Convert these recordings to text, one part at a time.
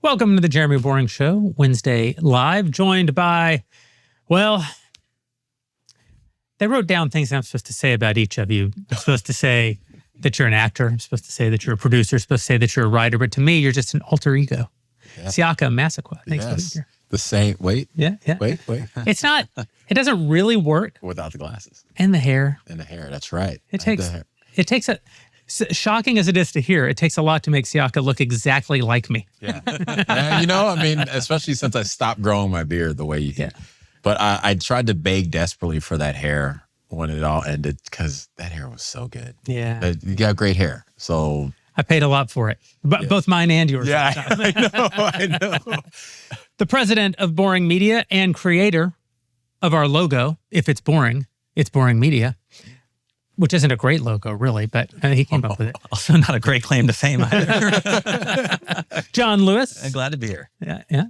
Welcome to the Jeremy Boring Show, Wednesday Live, joined by, well, they wrote down things I'm supposed to say about each of you. I'm supposed to say that you're an actor. I'm supposed to say that you're a producer. I'm supposed to say that you're a writer. But to me, you're just an alter ego. Yeah. Siaka Massaquoi. Thanks for being here. The same. Wait. Yeah. Wait. It's not, it doesn't really work. Without the glasses. And the hair. That's right. It takes a, shocking as it is to hear, it takes a lot to make Siaka look exactly like me. Yeah. Especially since I stopped growing my beard the way you did. Yeah. But I tried to beg desperately for that hair when it all ended because that hair was so good. Yeah. You got great hair. So I paid a lot for it, but both mine and yours. Yeah, I know. The president of Boring Media and creator of our logo, if it's boring media, which isn't a great logo, really, but he came up with it. Also not a great claim to fame either. Jon Lewis. Glad to be here. Yeah.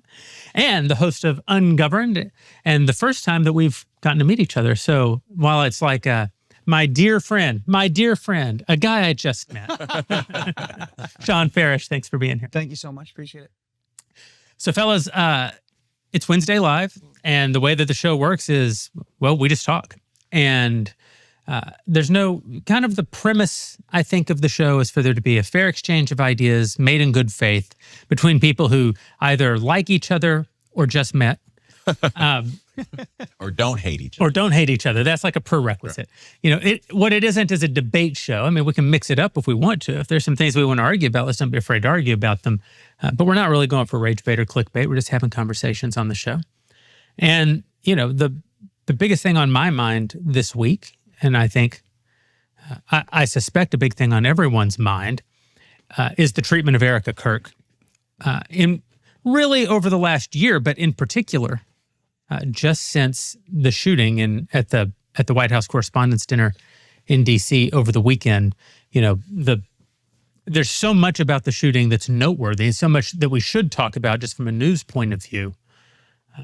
And the host of Ungoverned, and the first time that we've gotten to meet each other. So while it's like my dear friend, a guy I just met. Shawn Farash, thanks for being here. Thank you so much. Appreciate it. So fellas, it's Wednesday Live, and the way that the show works is, well, we just talk. And there's no, kind of the premise, I think, of the show is for there to be a fair exchange of ideas made in good faith between people who either like each other or just met. Or don't hate each other. That's like a prerequisite. Right. What it isn't is a debate show. I mean, we can mix it up if we want to. If there's some things we want to argue about, let's don't be afraid to argue about them. But we're not really going for rage bait or clickbait. We're just having conversations on the show. And, the biggest thing on my mind this week, and I think, I suspect a big thing on everyone's mind, is the treatment of Erika Kirk. In really over the last year, but in particular, just since the shooting at the White House Correspondents' dinner in D.C. over the weekend, there's so much about the shooting that's noteworthy, so much that we should talk about just from a news point of view.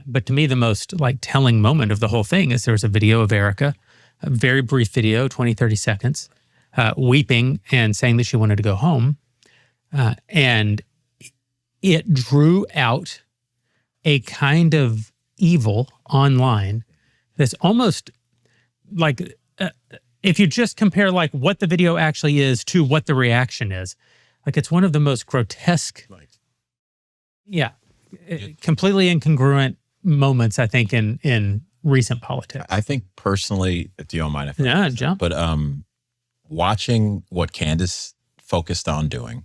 But to me, the most telling moment of the whole thing is there was a video of Erika, a very brief video, 20, 30 seconds, weeping and saying that she wanted to go home. And it drew out a kind of evil online that's almost like, if you just compare what the video actually is to what the reaction is, it's one of the most grotesque, completely incongruent moments, I think, in recent politics. I think personally, if you don't mind, jump. But watching what Candace focused on doing,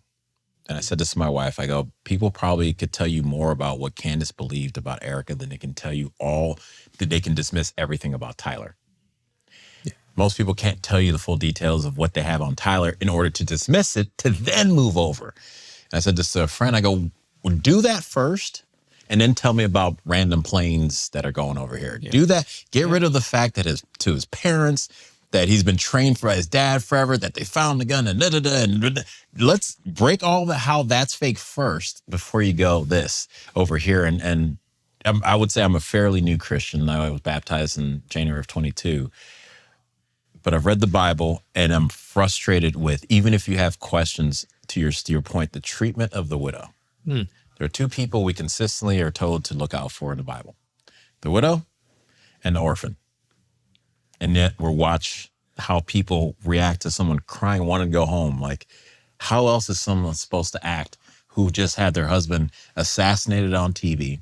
and I said this to my wife, I go, people probably could tell you more about what Candace believed about Erika than they can tell you that they can dismiss everything about Tyler. Yeah. Most people can't tell you the full details of what they have on Tyler in order to dismiss it, to then move over. And I said this to a friend, I go, well, do that first, and then tell me about random planes that are going over here. Yeah. Do that. Get rid of the fact that to his parents, that he's been trained for his dad forever, that they found the gun, and let's break all how that's fake first before you go this over here. And I would say I'm a fairly new Christian. I was baptized in January of 22. But I've read the Bible, and I'm frustrated with, even if you have questions, to your point, the treatment of the widow. There are two people we consistently are told to look out for in the Bible: the widow and the orphan. And yet we'll watch how people react to someone crying, wanting to go home. How else is someone supposed to act who just had their husband assassinated on TV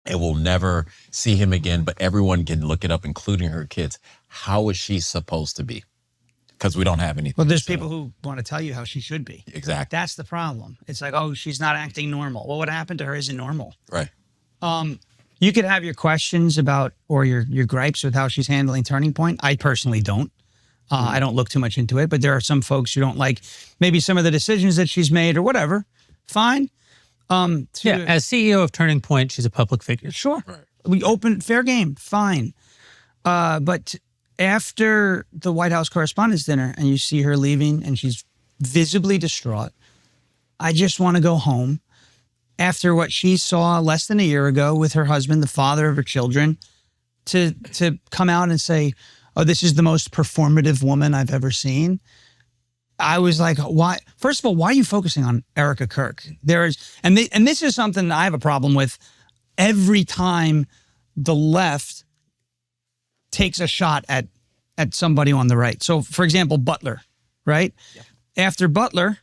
and will never see him again, but everyone can look it up, including her kids? How is she supposed to be? Because we don't have anything. Well, there's people who want to tell you how she should be. Exactly. That's the problem. It's she's not acting normal. Well, what happened to her isn't normal. Right. You could have your questions about, or your gripes with how she's handling Turning Point. I personally don't. I don't look too much into it, but there are some folks who don't like maybe some of the decisions that she's made or whatever. Fine. As CEO of Turning Point, she's a public figure. Sure. Right. We open fair game. Fine. But after the White House Correspondents' dinner and you see her leaving and she's visibly distraught, I just want to go home. After what she saw less than a year ago with her husband, the father of her children, to come out and say, oh, this is the most performative woman I've ever seen. I was like, why? First of all, why are you focusing on Erika Kirk? And this is something I have a problem with. Every time the left takes a shot at somebody on the right. So, for example, Butler, right? Yep. After Butler,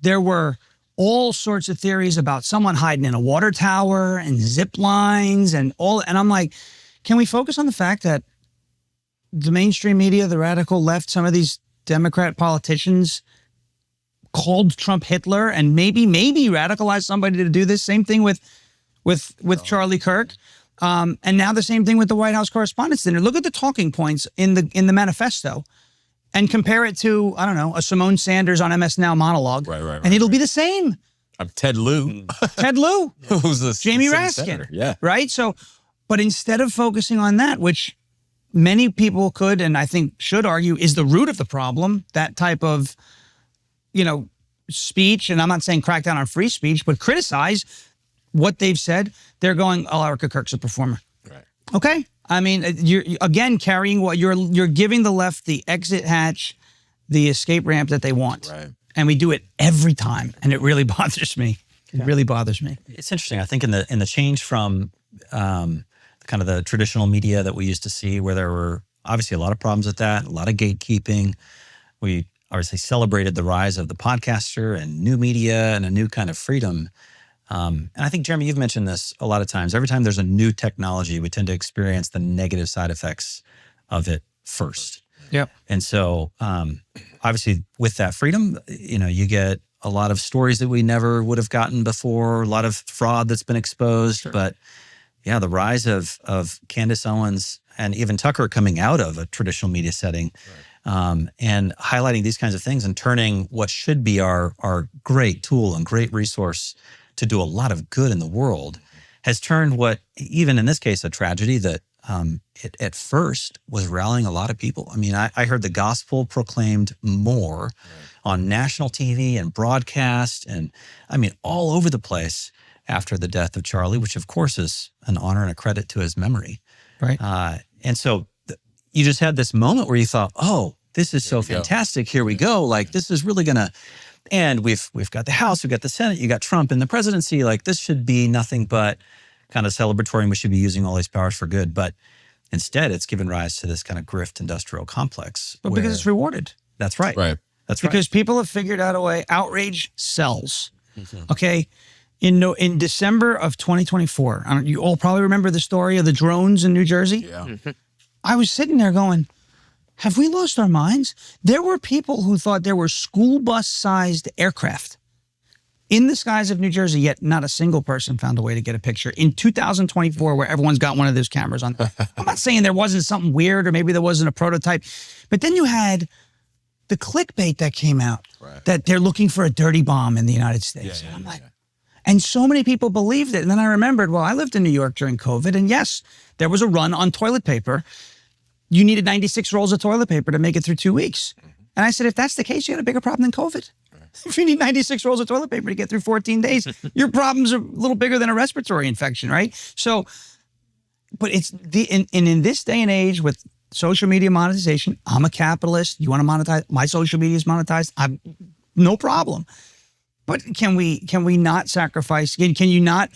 there were all sorts of theories about someone hiding in a water tower and zip lines and all. And I'm like, can we focus on the fact that the mainstream media, the radical left, some of these Democrat politicians called Trump Hitler and maybe radicalized somebody to do this? Same thing with Charlie Kirk. And now the same thing with the White House Correspondents' Dinner. Look at the talking points in the manifesto and compare it to, I don't know, a Simone Sanders on MS Now monologue. Right. And it'll be the same. I'm Ted Lieu. Ted Lieu. Who's the Jamie Raskin. Senator. Yeah. Right? So, but instead of focusing on that, which many people could and I think should argue is the root of the problem, that type of, speech, and I'm not saying crack down on free speech, but criticize what they've said, they're going, oh, Erika Kirk's a performer. Right. Okay. I mean, you're again carrying what you're giving the left the exit hatch, the escape ramp that they want. Right. And we do it every time. And it really bothers me. It really bothers me. It's interesting. I think in the change from kind of the traditional media that we used to see, where there were obviously a lot of problems with that, a lot of gatekeeping. We obviously celebrated the rise of the podcaster and new media and a new kind of freedom. And I think, Jeremy, you've mentioned this a lot of times. Every time there's a new technology, we tend to experience the negative side effects of it first. Yep. And so, obviously, with that freedom, you get a lot of stories that we never would have gotten before, a lot of fraud that's been exposed. Sure. But yeah, the rise of Candace Owens and even Tucker coming out of a traditional media setting, and highlighting these kinds of things and turning what should be our great tool and great resource to do a lot of good in the world has turned what, even in this case, a tragedy that it at first was rallying a lot of people. I mean, I heard the gospel proclaimed more on national TV and broadcast and, I mean, all over the place after the death of Charlie, which of course is an honor and a credit to his memory. Right. And so you just had this moment where you thought, oh, this is so fantastic. Here we go. Like, this is really going to... And we've got the House, we've got the Senate, you got Trump in the presidency. Like, this should be nothing but kind of celebratory, and we should be using all these powers for good. But instead, it's given rise to this kind of grift industrial complex. But because it's rewarded. That's right. Right. That's because people have figured out a way. Outrage sells. Okay. In December of 2024, you all probably remember the story of the drones in New Jersey. Yeah. I was sitting there going, have we lost our minds? There were people who thought there were school bus-sized aircraft in the skies of New Jersey, yet not a single person found a way to get a picture. In 2024, where everyone's got one of those cameras on. I'm not saying there wasn't something weird or maybe there wasn't a prototype, but then you had the clickbait that came out that they're looking for a dirty bomb in the United States. And I'm like, and so many people believed it. And then I remembered, well, I lived in New York during COVID, and yes, there was a run on toilet paper. You needed 96 rolls of toilet paper to make it through 2 weeks. And I said, if that's the case, you got a bigger problem than COVID. If you need 96 rolls of toilet paper to get through 14 days, your problems are a little bigger than a respiratory infection, right? So, but it's in this day and age with social media monetization, I'm a capitalist. You want to monetize? My social media is monetized. I'm no problem. But can we not sacrifice? Can you not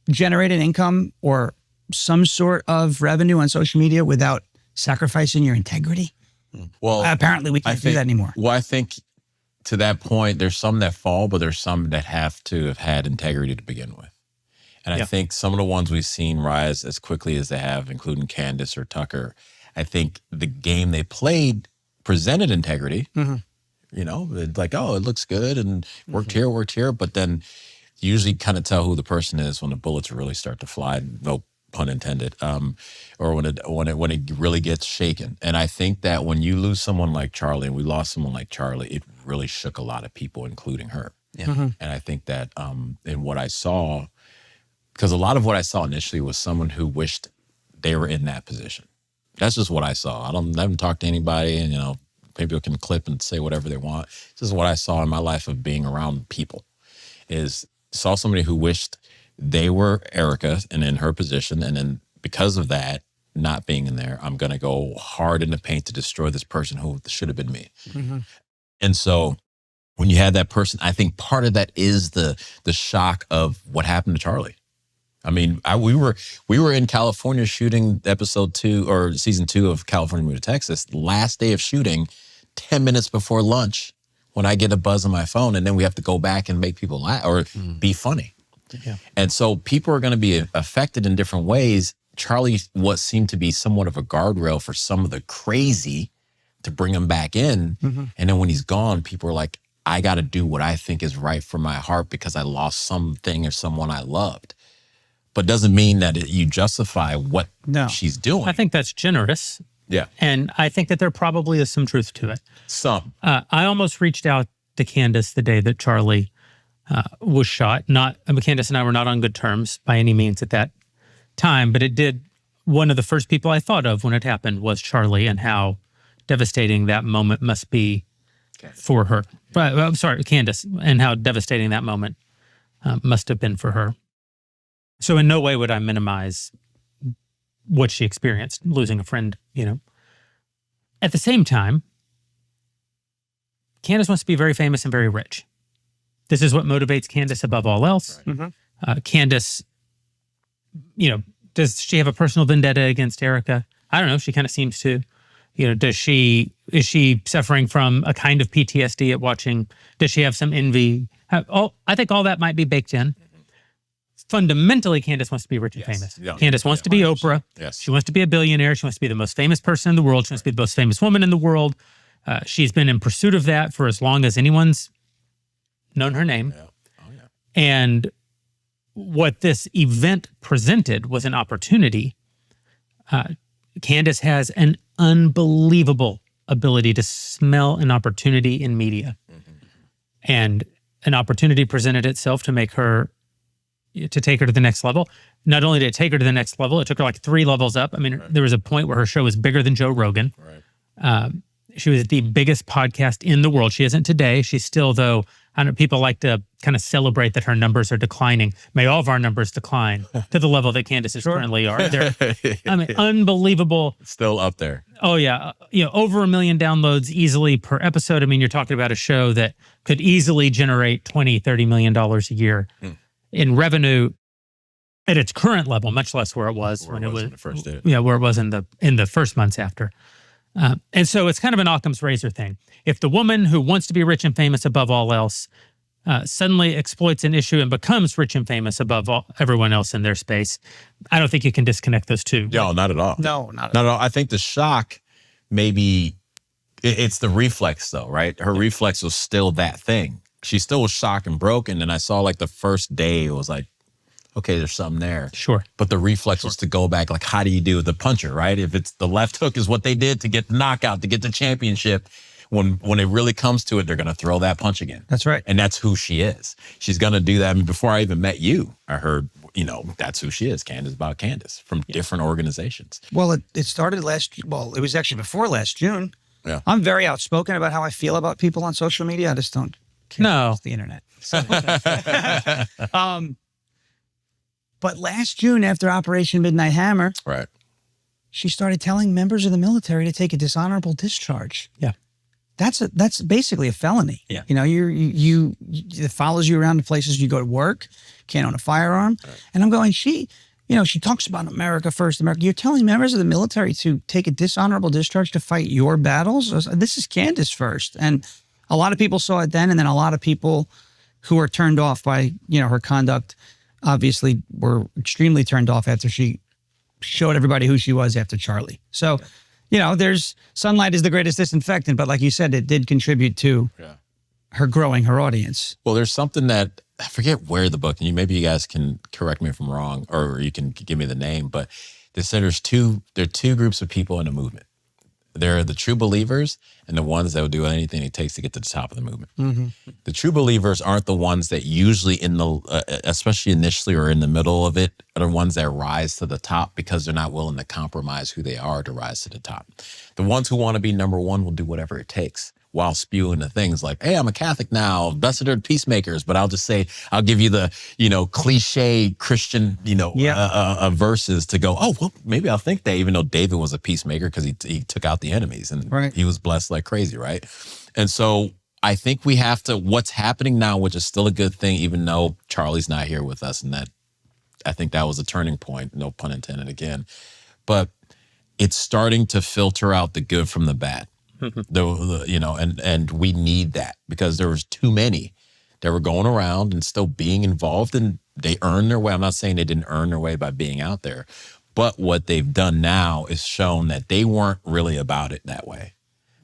generate an income or some sort of revenue on social media without sacrificing your integrity? Well, apparently we can't do that anymore. Well, I think to that point, there's some that fall, but there's some that have to have had integrity to begin with. And I think some of the ones we've seen rise as quickly as they have, including Candace or Tucker, I think the game they played presented integrity. You know, like, oh, it looks good and worked here. But then you usually kind of tell who the person is when the bullets really start to fly. No pun intended, or when it really gets shaken. And I think that when you lose someone like Charlie, and we lost someone like Charlie, it really shook a lot of people, including her. And I think that in what I saw, because a lot of what I saw initially was someone who wished they were in that position. That's just what I saw. I haven't talked to anybody, and people can clip and say whatever they want. This is what I saw in my life of being around people. Saw somebody who wished they were Erika and in her position, and then because of that, not being in there, I'm going to go hard in the paint to destroy this person who should have been me. And so when you have that person, I think part of that is the shock of what happened to Charlie. I mean, we were in California shooting episode 2 or season 2 of California Moved to Texas. Last day of shooting, 10 minutes before lunch, when I get a buzz on my phone, and then we have to go back and make people laugh or be funny. Yeah. And so people are going to be affected in different ways. Charlie seemed to be somewhat of a guardrail for some of the crazy to bring him back in. And then when he's gone, people are like, I got to do what I think is right for my heart because I lost something or someone I loved. But doesn't mean that you justify what she's doing. I think that's generous. Yeah. And I think that there probably is some truth to it. Some. I almost reached out to Candace the day that Charlie was shot. Candace and I were not on good terms by any means at that time, but one of the first people I thought of when it happened was Charlie and how devastating that moment must be for her. I'm sorry, Candace, and how devastating that moment must have been for her. So in no way would I minimize what she experienced, losing a friend, At the same time, Candace wants to be very famous and very rich. This is what motivates Candace above all else. Right. Candace, does she have a personal vendetta against Erika? I don't know. She kind of seems to. Is she suffering from a kind of PTSD at watching? Does she have some envy? I think all that might be baked in. Fundamentally, Candace wants to be rich and famous. Yeah. Candace wants to be Oprah. Yes. She wants to be a billionaire. She wants to be the most famous person in the world. She wants to be the most famous woman in the world. She's been in pursuit of that for as long as anyone's known her name. Yeah. Oh, yeah. And what this event presented was an opportunity. Candace has an unbelievable ability to smell an opportunity in media. And an opportunity presented itself to take her to the next level. Not only did it take her to the next level, it took her like 3 levels up. I mean, There was a point where her show was bigger than Joe Rogan. Right. She was the biggest podcast in the world. She isn't today. She's still, though, I know people like to kind of celebrate that her numbers are declining. May all of our numbers decline to the level that Candace's currently are. Unbelievable. Still up there. Oh, yeah. Over 1 million downloads easily per episode. I mean, you're talking about a show that could easily generate $20, $30 million a year. In revenue at its current level, much less where it was when it first did it. Yeah, where it was in the first months after. And so it's kind of an Occam's razor thing. If the woman who wants to be rich and famous above all else suddenly exploits an issue and becomes rich and famous above everyone else in their space, I don't think you can disconnect those two. No, not at all. No, not at all. I think the shock maybe it's the reflex though, right? Her reflex was still that thing. She still was shocked and broken. And I saw like the first day, it was like, okay, there's something there. Sure. But the reflex was to go back, like, how do you do the puncher, right? If it's the left hook is what they did to get the knockout, to get the championship, when it really comes to it, they're going to throw that punch again. That's right. And that's who she is. She's going to do that. I mean, before I even met you, I heard, that's who she is. Candace about Candace from different organizations. Well, it started it was actually before last June. Yeah. I'm very outspoken about how I feel about people on social media. I just don't care. No. It's the internet. So, but last June, after Operation Midnight Hammer, right, she started telling members of the military to take a dishonorable discharge. Yeah. That's basically a felony. Yeah. It follows you around to places you go to work, can't own a firearm. Right. And I'm going, she talks about America first, America. You're telling members of the military to take a dishonorable discharge to fight your battles? This is Candace first. And a lot of people saw it then, and then a lot of people who were turned off by, her conduct obviously were extremely turned off after she showed everybody who she was after Charlie. So, there's sunlight is the greatest disinfectant, but like you said, it did contribute to her growing her audience. Well, there's something that I forget where the book, and maybe you guys can correct me if I'm wrong, or you can give me the name, but they said there are two groups of people in a movement. There are the true believers and the ones that will do anything it takes to get to the top of the movement. Mm-hmm. The true believers aren't the ones that usually especially initially or in the middle of it, are the ones that rise to the top because they're not willing to compromise who they are to rise to the top. The ones who want to be number one will do whatever it takes while spewing the things like, hey, I'm a Catholic now, blessed are peacemakers. But I'll just say, I'll give you the, cliche Christian, verses to go, oh, well, maybe I'll think that, even though David was a peacemaker because he took out the enemies and he was blessed like crazy, right? And so I think we have to, what's happening now, which is still a good thing, even though Charlie's not here with us, and that I think that was a turning point, no pun intended again. But it's starting to filter out the good from the bad. And we need that because there was too many that were going around and still being involved, and they earned their way. I'm not saying they didn't earn their way by being out there, but what they've done now is shown that they weren't really about it that way.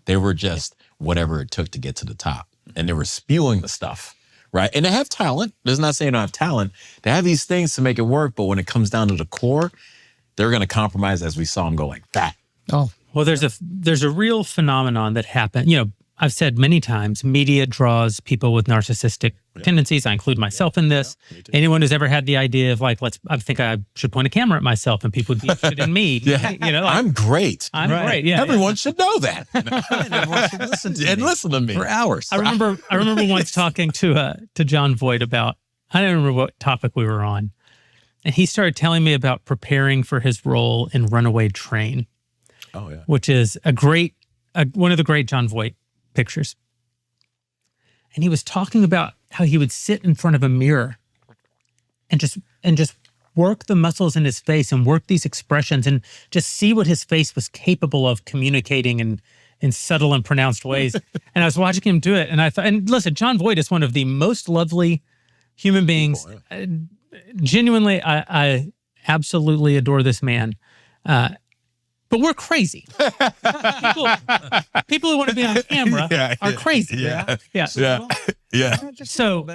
They were just whatever it took to get to the top, and they were spewing the stuff, right? And they have talent. There's not saying they don't have talent. They have these things to make it work, but when it comes down to the core, they're going to compromise, as we saw them go like that. Oh, well, there's a real phenomenon that happened. You know, I've said many times, media draws people with narcissistic tendencies. I include myself in this. Anyone who's ever had the idea of like, I think I should point a camera at myself and people would be interested in me. You know, like, I'm great. I'm great. Yeah, everyone should know that. Everyone should listen to me for hours. I remember once talking to Jon Voight about, I don't remember what topic we were on, and he started telling me about preparing for his role in Runaway Train. Oh yeah, which is one of the great Jon Voight pictures. And he was talking about how he would sit in front of a mirror and just work the muscles in his face and work these expressions and just see what his face was capable of communicating in subtle and pronounced ways. And I was watching him do it, and I thought, and listen, Jon Voight is one of the most lovely human beings. Genuinely, I absolutely adore this man. But we're crazy. People who want to be on camera are crazy. Yeah. So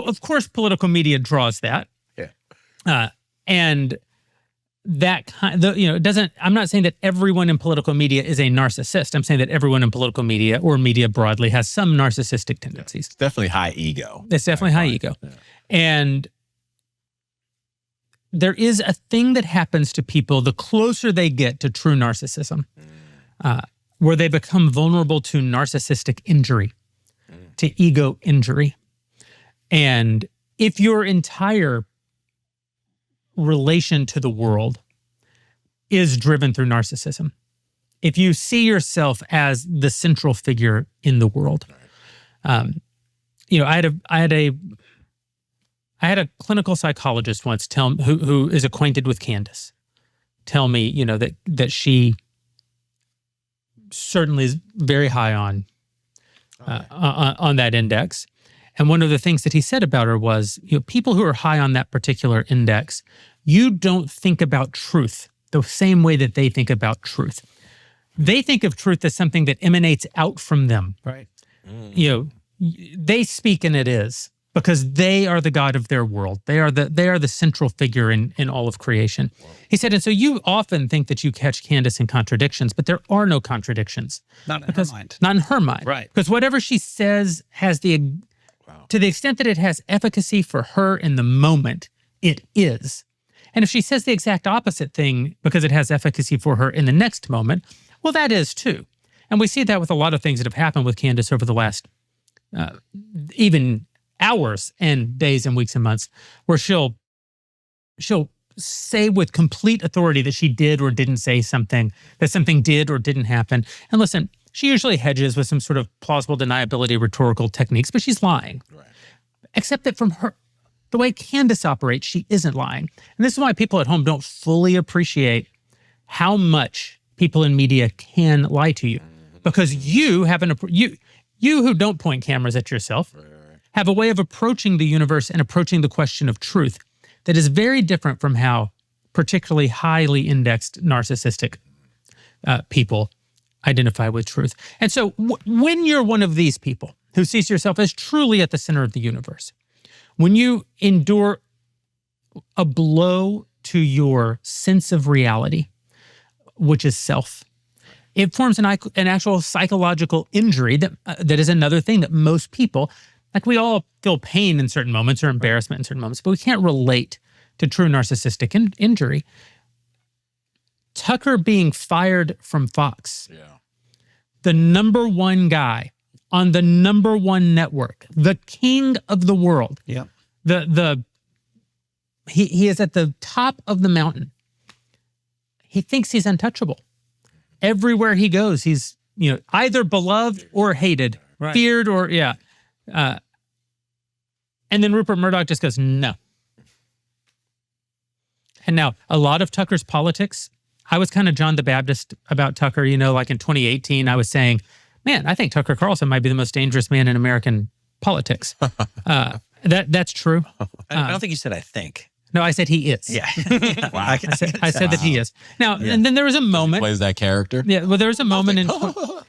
of course, political media draws that. Yeah. And that kind, it doesn't. I'm not saying that everyone in political media is a narcissist. I'm saying that everyone in political media or media broadly has some narcissistic tendencies. It's definitely high ego. It's definitely high ego, and there is a thing that happens to people the closer they get to true narcissism, where they become vulnerable to narcissistic injury, to ego injury. And if your entire relation to the world is driven through narcissism, if you see yourself as the central figure in the world, I had a clinical psychologist once who is acquainted with Candace tell me, that she certainly is very high on that index. And one of the things that he said about her was, people who are high on that particular index, you don't think about truth the same way that they think about truth. They think of truth as something that emanates out from them. right. They speak and it is. Because they are the God of their world. They are the central figure in all of creation. Whoa. He said, and so you often think that you catch Candace in contradictions, but there are no contradictions. Not in her mind. Not in her mind. Right. Because whatever she says has to the extent that it has efficacy for her in the moment, it is. And if she says the exact opposite thing because it has efficacy for her in the next moment, well, that is too. And we see that with a lot of things that have happened with Candace over the last even hours and days and weeks and months, where she'll say with complete authority that she did or didn't say something, that something did or didn't happen. And listen, she usually hedges with some sort of plausible deniability rhetorical techniques, but she's lying. Right. Except that from the way Candace operates, she isn't lying. And this is why people at home don't fully appreciate how much people in media can lie to you. Because you have you who don't point cameras at yourself, have a way of approaching the universe and approaching the question of truth that is very different from how particularly highly indexed narcissistic people identify with truth. And so when you're one of these people who sees yourself as truly at the center of the universe, when you endure a blow to your sense of reality, which is self, it forms an actual psychological injury that is another thing that most people, like we all feel pain in certain moments or embarrassment in certain moments, but we can't relate to true narcissistic injury. Tucker being fired from Fox, the number one guy on the number one network, the king of the world, he is at the top of the mountain. He thinks he's untouchable. Everywhere he goes, he's either beloved or hated Right. feared or and then Rupert Murdoch just goes, no. And now a lot of Tucker's politics, I was kind of John the Baptist about Tucker, like in 2018, I was saying, man, I think Tucker Carlson might be the most dangerous man in American politics. That's true. I don't think you said I think. No, I said he is. Yeah. Wow. I said that he is. Now, and then there was a moment. Plays that character. Yeah, well, there was a moment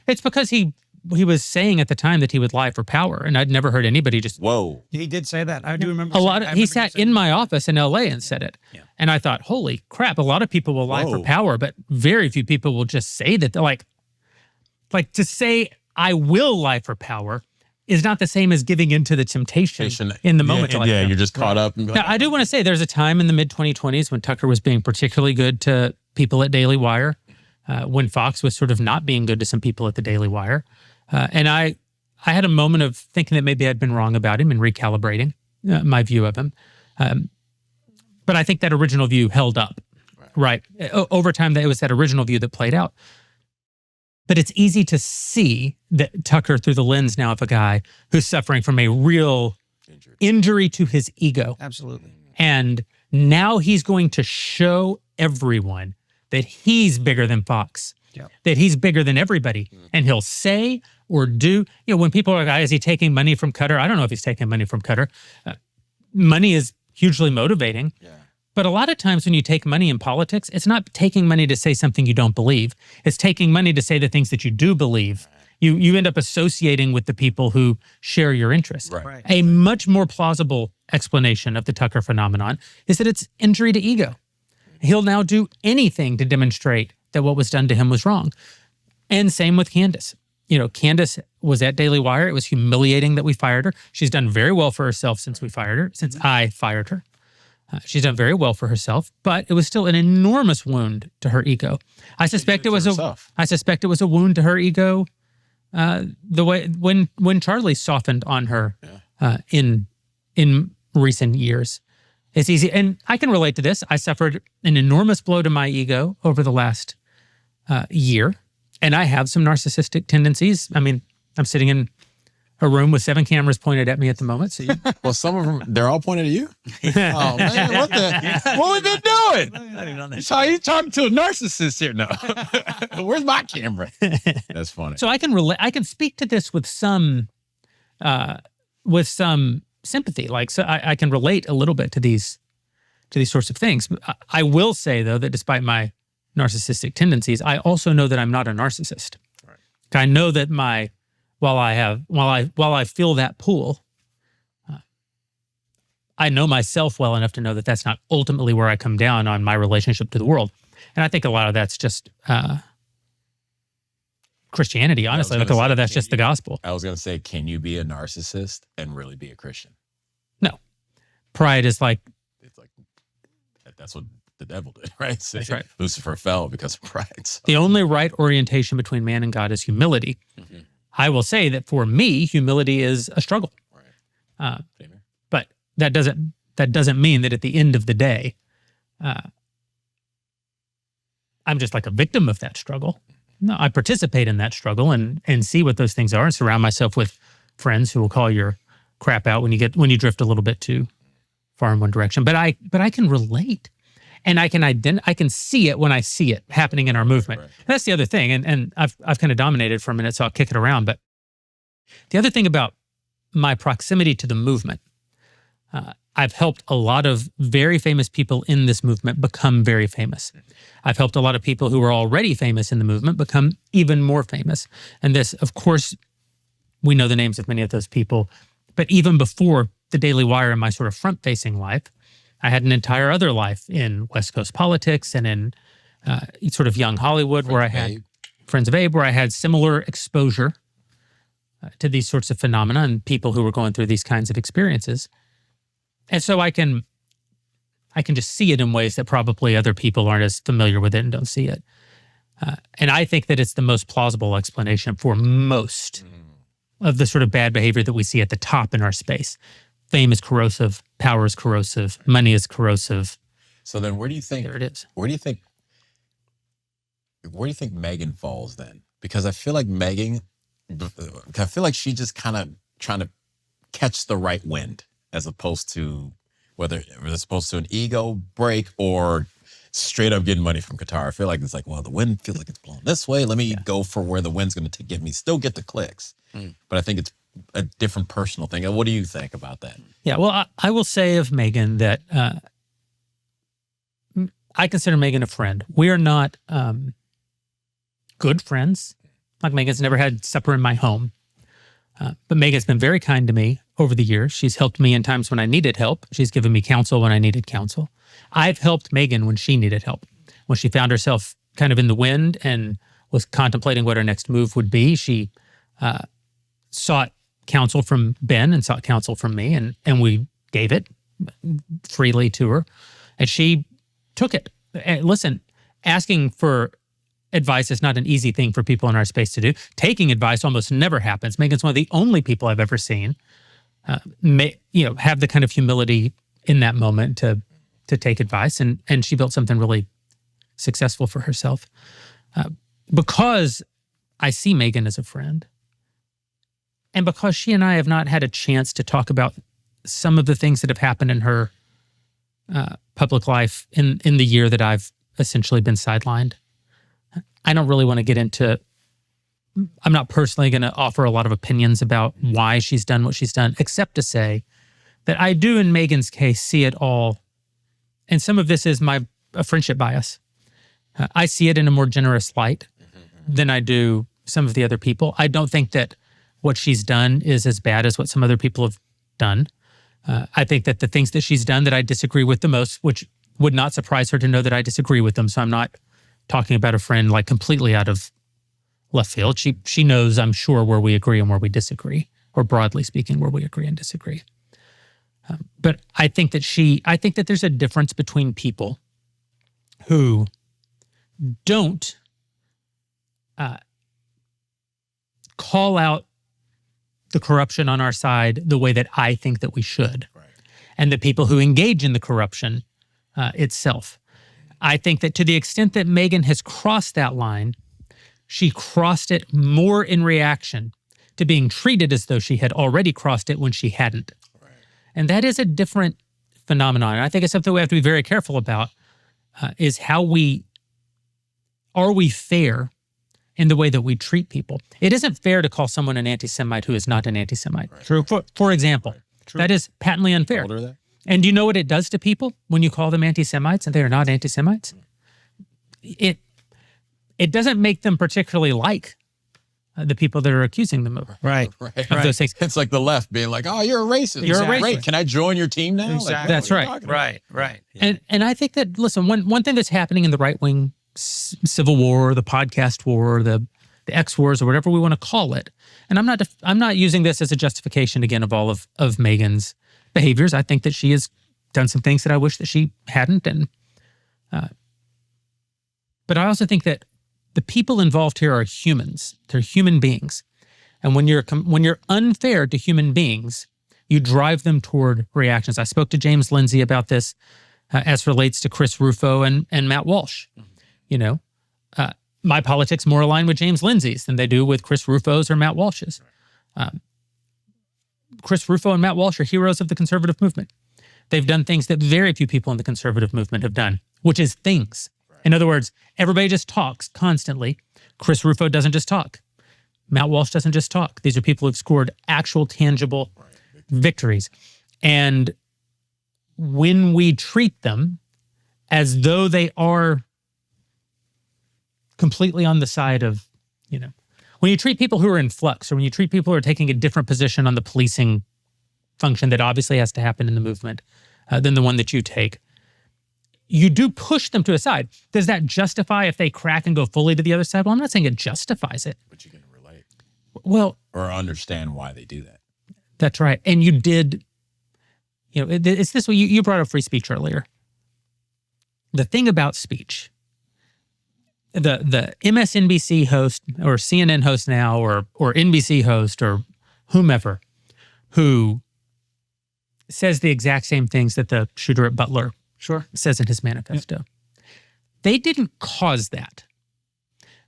it's because he was saying at the time that he would lie for power, and I'd never heard anybody just. Whoa. He did say that. I do remember. He sat in my office in LA and said it. Yeah. And I thought, holy crap, a lot of people will lie for power, but very few people will just say that. They're like to say, I will lie for power is not the same as giving into the temptation in the moment. Yeah, you're just caught up. And now, I do want to say there's a time in the mid-2020s when Tucker was being particularly good to people at Daily Wire, when Fox was sort of not being good to some people at the Daily Wire. And I had a moment of thinking that maybe I'd been wrong about him and recalibrating my view of him. But I think that original view held up, right? Over time, it was that original view that played out. But it's easy to see that Tucker through the lens now of a guy who's suffering from a real injury to his ego. Absolutely. And now he's going to show everyone that he's bigger than Fox, that he's bigger than everybody. And he'll say or do, when people are like, is he taking money from Qatar? I don't know if he's taking money from Qatar. Money is hugely motivating. Yeah. But a lot of times when you take money in politics, it's not taking money to say something you don't believe. It's taking money to say the things that you do believe. You end up associating with the people who share your interests. Right. A much more plausible explanation of the Tucker phenomenon is that it's injury to ego. He'll now do anything to demonstrate that what was done to him was wrong. And same with Candace. Candace was at Daily Wire. It was humiliating that we fired her. She's done very well for herself since we fired her, since I fired her. She's done very well for herself, but it was still an enormous wound to her ego. I suspect it was a wound to her ego. The way when Charlie softened on her in recent years, it's easy, and I can relate to this. I suffered an enormous blow to my ego over the last year, and I have some narcissistic tendencies. I mean, I'm sitting in a room with 7 cameras pointed at me at the moment. So well, some of them, they're all pointed at you? Oh, man, what we been doing? So you talking to a narcissist here? No. Where's my camera? That's funny. So I can speak to this with some sympathy. So I can relate a little bit to these sorts of things. I will say, though, that despite my narcissistic tendencies, I also know that I'm not a narcissist. Right. I know that while I feel that pull, I know myself well enough to know that that's not ultimately where I come down on my relationship to the world. And I think a lot of that's just Christianity, honestly. Like a lot of that's just the gospel. I was going to say, can you be a narcissist and really be a Christian? No. Pride is that's what the devil did, right? So that's right. Lucifer fell because of pride. So. The only right orientation between man and God is humility. Mm-hmm. I will say that for me, humility is a struggle. Right. But that doesn't mean that at the end of the day, I'm just like a victim of that struggle. No, I participate in that struggle and see what those things are and surround myself with friends who will call your crap out when you drift a little bit too far in one direction. But I can relate. And I can see it when I see it happening in our movement. Right. That's the other thing. And I've kind of dominated for a minute, so I'll kick it around. But the other thing about my proximity to the movement, I've helped a lot of very famous people in this movement become very famous. I've helped a lot of people who were already famous in the movement become even more famous. And this, of course, we know the names of many of those people. But even before the Daily Wire and my sort of front-facing life, I had an entire other life in West Coast politics and in sort of young Hollywood where I had Friends of Abe, where I had similar exposure to these sorts of phenomena and people who were going through these kinds of experiences. And so I can just see it in ways that probably other people aren't as familiar with it and don't see it. And I think that it's the most plausible explanation for most of the sort of bad behavior that we see at the top in our space. Fame is corrosive, power is corrosive, money is corrosive. So then where do you think there it is? Where do you think Megyn falls then? Because I feel like Megyn I feel like she's just kind of trying to catch the right wind, as opposed to whether it's opposed to an ego break or straight up getting money from Qatar. I feel like it's like, well, the wind feels like it's blowing this way. Let me go for where the wind's going to get me. Still get the clicks, but I think it's a different personal thing. What do you think about that? Yeah, well, I will say of Megyn that I consider Megyn a friend. We are not good friends. Like, Megyn's never had supper in my home. But Megyn's been very kind to me over the years. She's helped me in times when I needed help. She's given me counsel when I needed counsel. I've helped Megyn when she needed help. When she found herself kind of in the wind and was contemplating what her next move would be, she sought counsel from Ben and sought counsel from me, and we gave it freely to her. And she took it. And listen, asking for advice is not an easy thing for people in our space to do. Taking advice almost never happens. Megyn's one of the only people I've ever seen have the kind of humility in that moment to take advice, and she built something really successful for herself. Because I see Megyn as a friend, and because she and I have not had a chance to talk about some of the things that have happened in her public life in the year that I've essentially been sidelined, I don't really want to get into, I'm not personally going to offer a lot of opinions about why she's done what she's done, except to say that I do, in Megyn's case, see it all. And some of this is a friendship bias. I see it in a more generous light than I do some of the other people. I don't think that what she's done is as bad as what some other people have done. I think that the things that she's done that I disagree with the most, which would not surprise her to know that I disagree with them. So I'm not talking about a friend like completely out of left field. She knows, I'm sure, where we agree and where we disagree, or broadly speaking, where we agree and disagree. But I think that there's a difference between people who don't call out the corruption on our side the way that I think that we should, right, and the people who engage in the corruption itself. I think that to the extent that Megyn has crossed that line, she crossed it more in reaction to being treated as though she had already crossed it when she hadn't. Right. And that is a different phenomenon. And I think it's something we have to be very careful about, is are we fair in the way that we treat people? It isn't fair to call someone an anti-Semite who is not an anti-Semite. Right. True. For example, right. True. That is patently unfair. And do you know what it does to people when you call them anti-Semites and they are not anti-Semites? It doesn't make them particularly like the people that are accusing them of those things. It's like the left being like, "Oh, you're a racist. You're a racist. Great. Can I join your team now?" Exactly. Like, that's right. Right. Yeah. And I think that, listen, one thing that's happening in the right-wing civil war, the podcast war, the X wars, or whatever we want to call it, and I'm not using this as a justification again of all of Megyn's behaviors. I think that she has done some things that I wish that she hadn't, but I also think that the people involved here are humans. They're human beings, and when you're unfair to human beings, you drive them toward reactions. I spoke to James Lindsay about this as relates to Chris Rufo and Matt Walsh. You know, my politics more align with James Lindsay's than they do with Chris Rufo's or Matt Walsh's. Chris Rufo and Matt Walsh are heroes of the conservative movement. They've done things that very few people in the conservative movement have done, which is things. Right. In other words, everybody just talks constantly. Chris Rufo doesn't just talk. Matt Walsh doesn't just talk. These are people who've scored actual, tangible victories. And when we treat them as though they are completely on the side of, when you treat people who are in flux, or when you treat people who are taking a different position on the policing function that obviously has to happen in the movement than the one that you take, you do push them to a side. Does that justify if they crack and go fully to the other side? Well, I'm not saying it justifies it. But you can relate. Well, or understand why they do that. That's right. And you did, it's this way. You brought up free speech earlier. The thing about speech, the MSNBC host or CNN host now or NBC host or whomever who says the exact same things that the shooter at Butler says in his manifesto. They didn't cause that.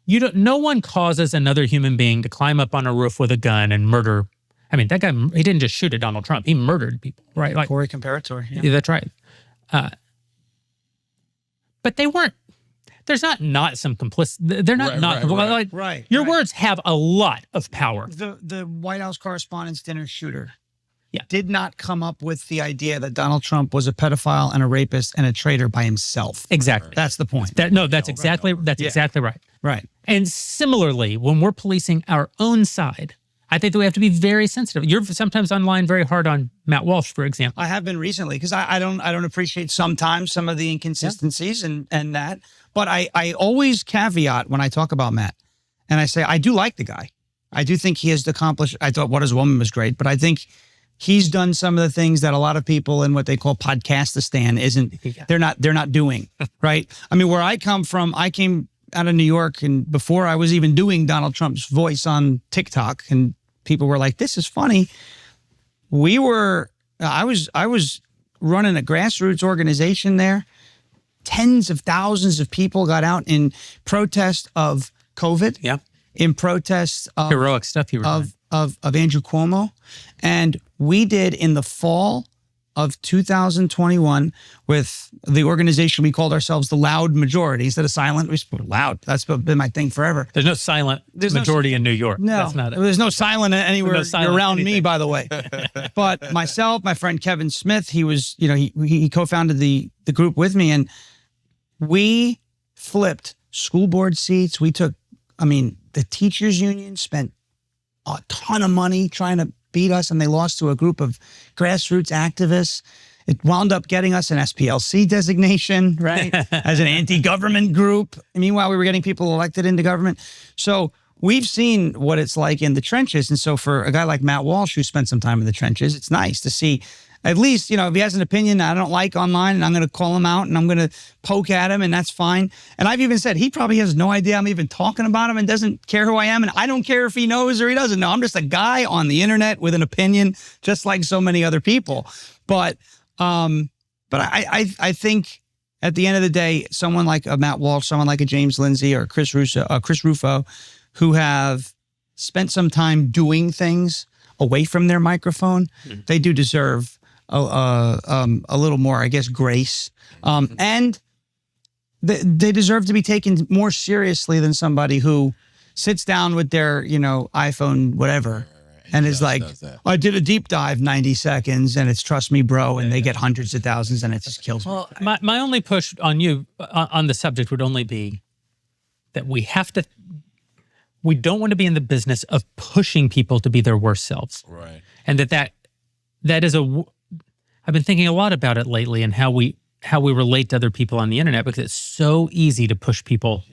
No one causes another human being to climb up on a roof with a gun and murder. I mean, that guy, he didn't just shoot at Donald Trump. He murdered people, right? Like, Corey Comparator. yeah, that's right. But they weren't. There's not some complicity. They're not like Right. Your words have a lot of power. The White House Correspondents' Dinner shooter Yeah. did not come up with the idea that Donald Trump was a pedophile and a rapist and a traitor by himself. Exactly. That's the point. That's exactly right. Right. And similarly, when we're policing our own side, I think that we have to be very sensitive. You're sometimes online very hard on Matt Walsh, for example. I have been recently because I don't appreciate sometimes some of the inconsistencies and that. But I always caveat when I talk about Matt, and I say I do like the guy. I do think he has accomplished. I thought What Is a Woman was great, but I think he's done some of the things that a lot of people in what they call podcastistan they're not doing, right? I mean, where I come from, I came out of New York, and before I was even doing Donald Trump's voice on TikTok, and people were like, "This is funny." I was running a grassroots organization there. Tens of thousands of people got out in protest of COVID. Yeah. In protest of Heroic stuff you were doing. of Andrew Cuomo. And we did in the fall of 2021 with the organization we called ourselves the Loud Majority. Instead of silent, we spoke loud. That's been my thing forever. There's no silent majority in New York. No, that's not it. There's no silent anywhere No silent around anything. me, by the way. But myself, my friend Kevin Smith, he was, he co-founded the group with me, and we flipped school board seats. The teachers union spent a ton of money trying to beat us, and they lost to a group of grassroots activists. It wound up getting us an SPLC designation, right? As an anti-government group. And meanwhile, we were getting people elected into government. So we've seen what it's like in the trenches. And so for a guy like Matt Walsh, who spent some time in the trenches, it's nice to see, at least, if he has an opinion I don't like online, and I'm going to call him out and I'm going to poke at him, and that's fine. And I've even said he probably has no idea I'm even talking about him and doesn't care who I am. And I don't care if he knows or he doesn't know. I'm just a guy on the internet with an opinion, just like so many other people. But I think at the end of the day, someone like a Matt Walsh, someone like a James Lindsay or Chris Rufo, who have spent some time doing things away from their microphone, they do deserve a little more, I guess, grace. And they deserve to be taken more seriously than somebody who sits down with their, iPhone, whatever, and is like, I did a deep dive 90 seconds and it's trust me, bro. And they get hundreds of thousands and it just kills me. Well, my only push on you on the subject would only be that we don't want to be in the business of pushing people to be their worst selves. Right. And that is I've been thinking a lot about it lately and how we relate to other people on the internet, because it's so easy to push people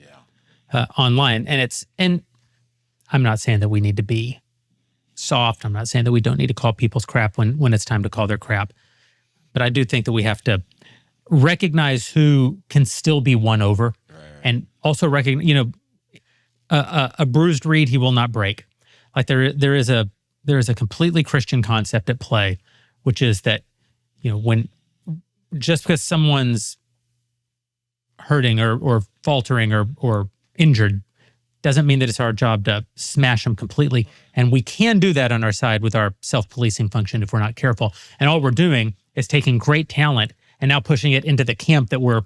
online. And I'm not saying that we need to be soft. I'm not saying that we don't need to call people's crap when it's time to call their crap. But I do think that we have to recognize who can still be won over, and also recognize, a bruised reed he will not break. Like there is a completely Christian concept at play, which is that, when just because someone's hurting or faltering or injured doesn't mean that it's our job to smash them completely. And we can do that on our side with our self-policing function if we're not careful. And all we're doing is taking great talent and now pushing it into the camp that we're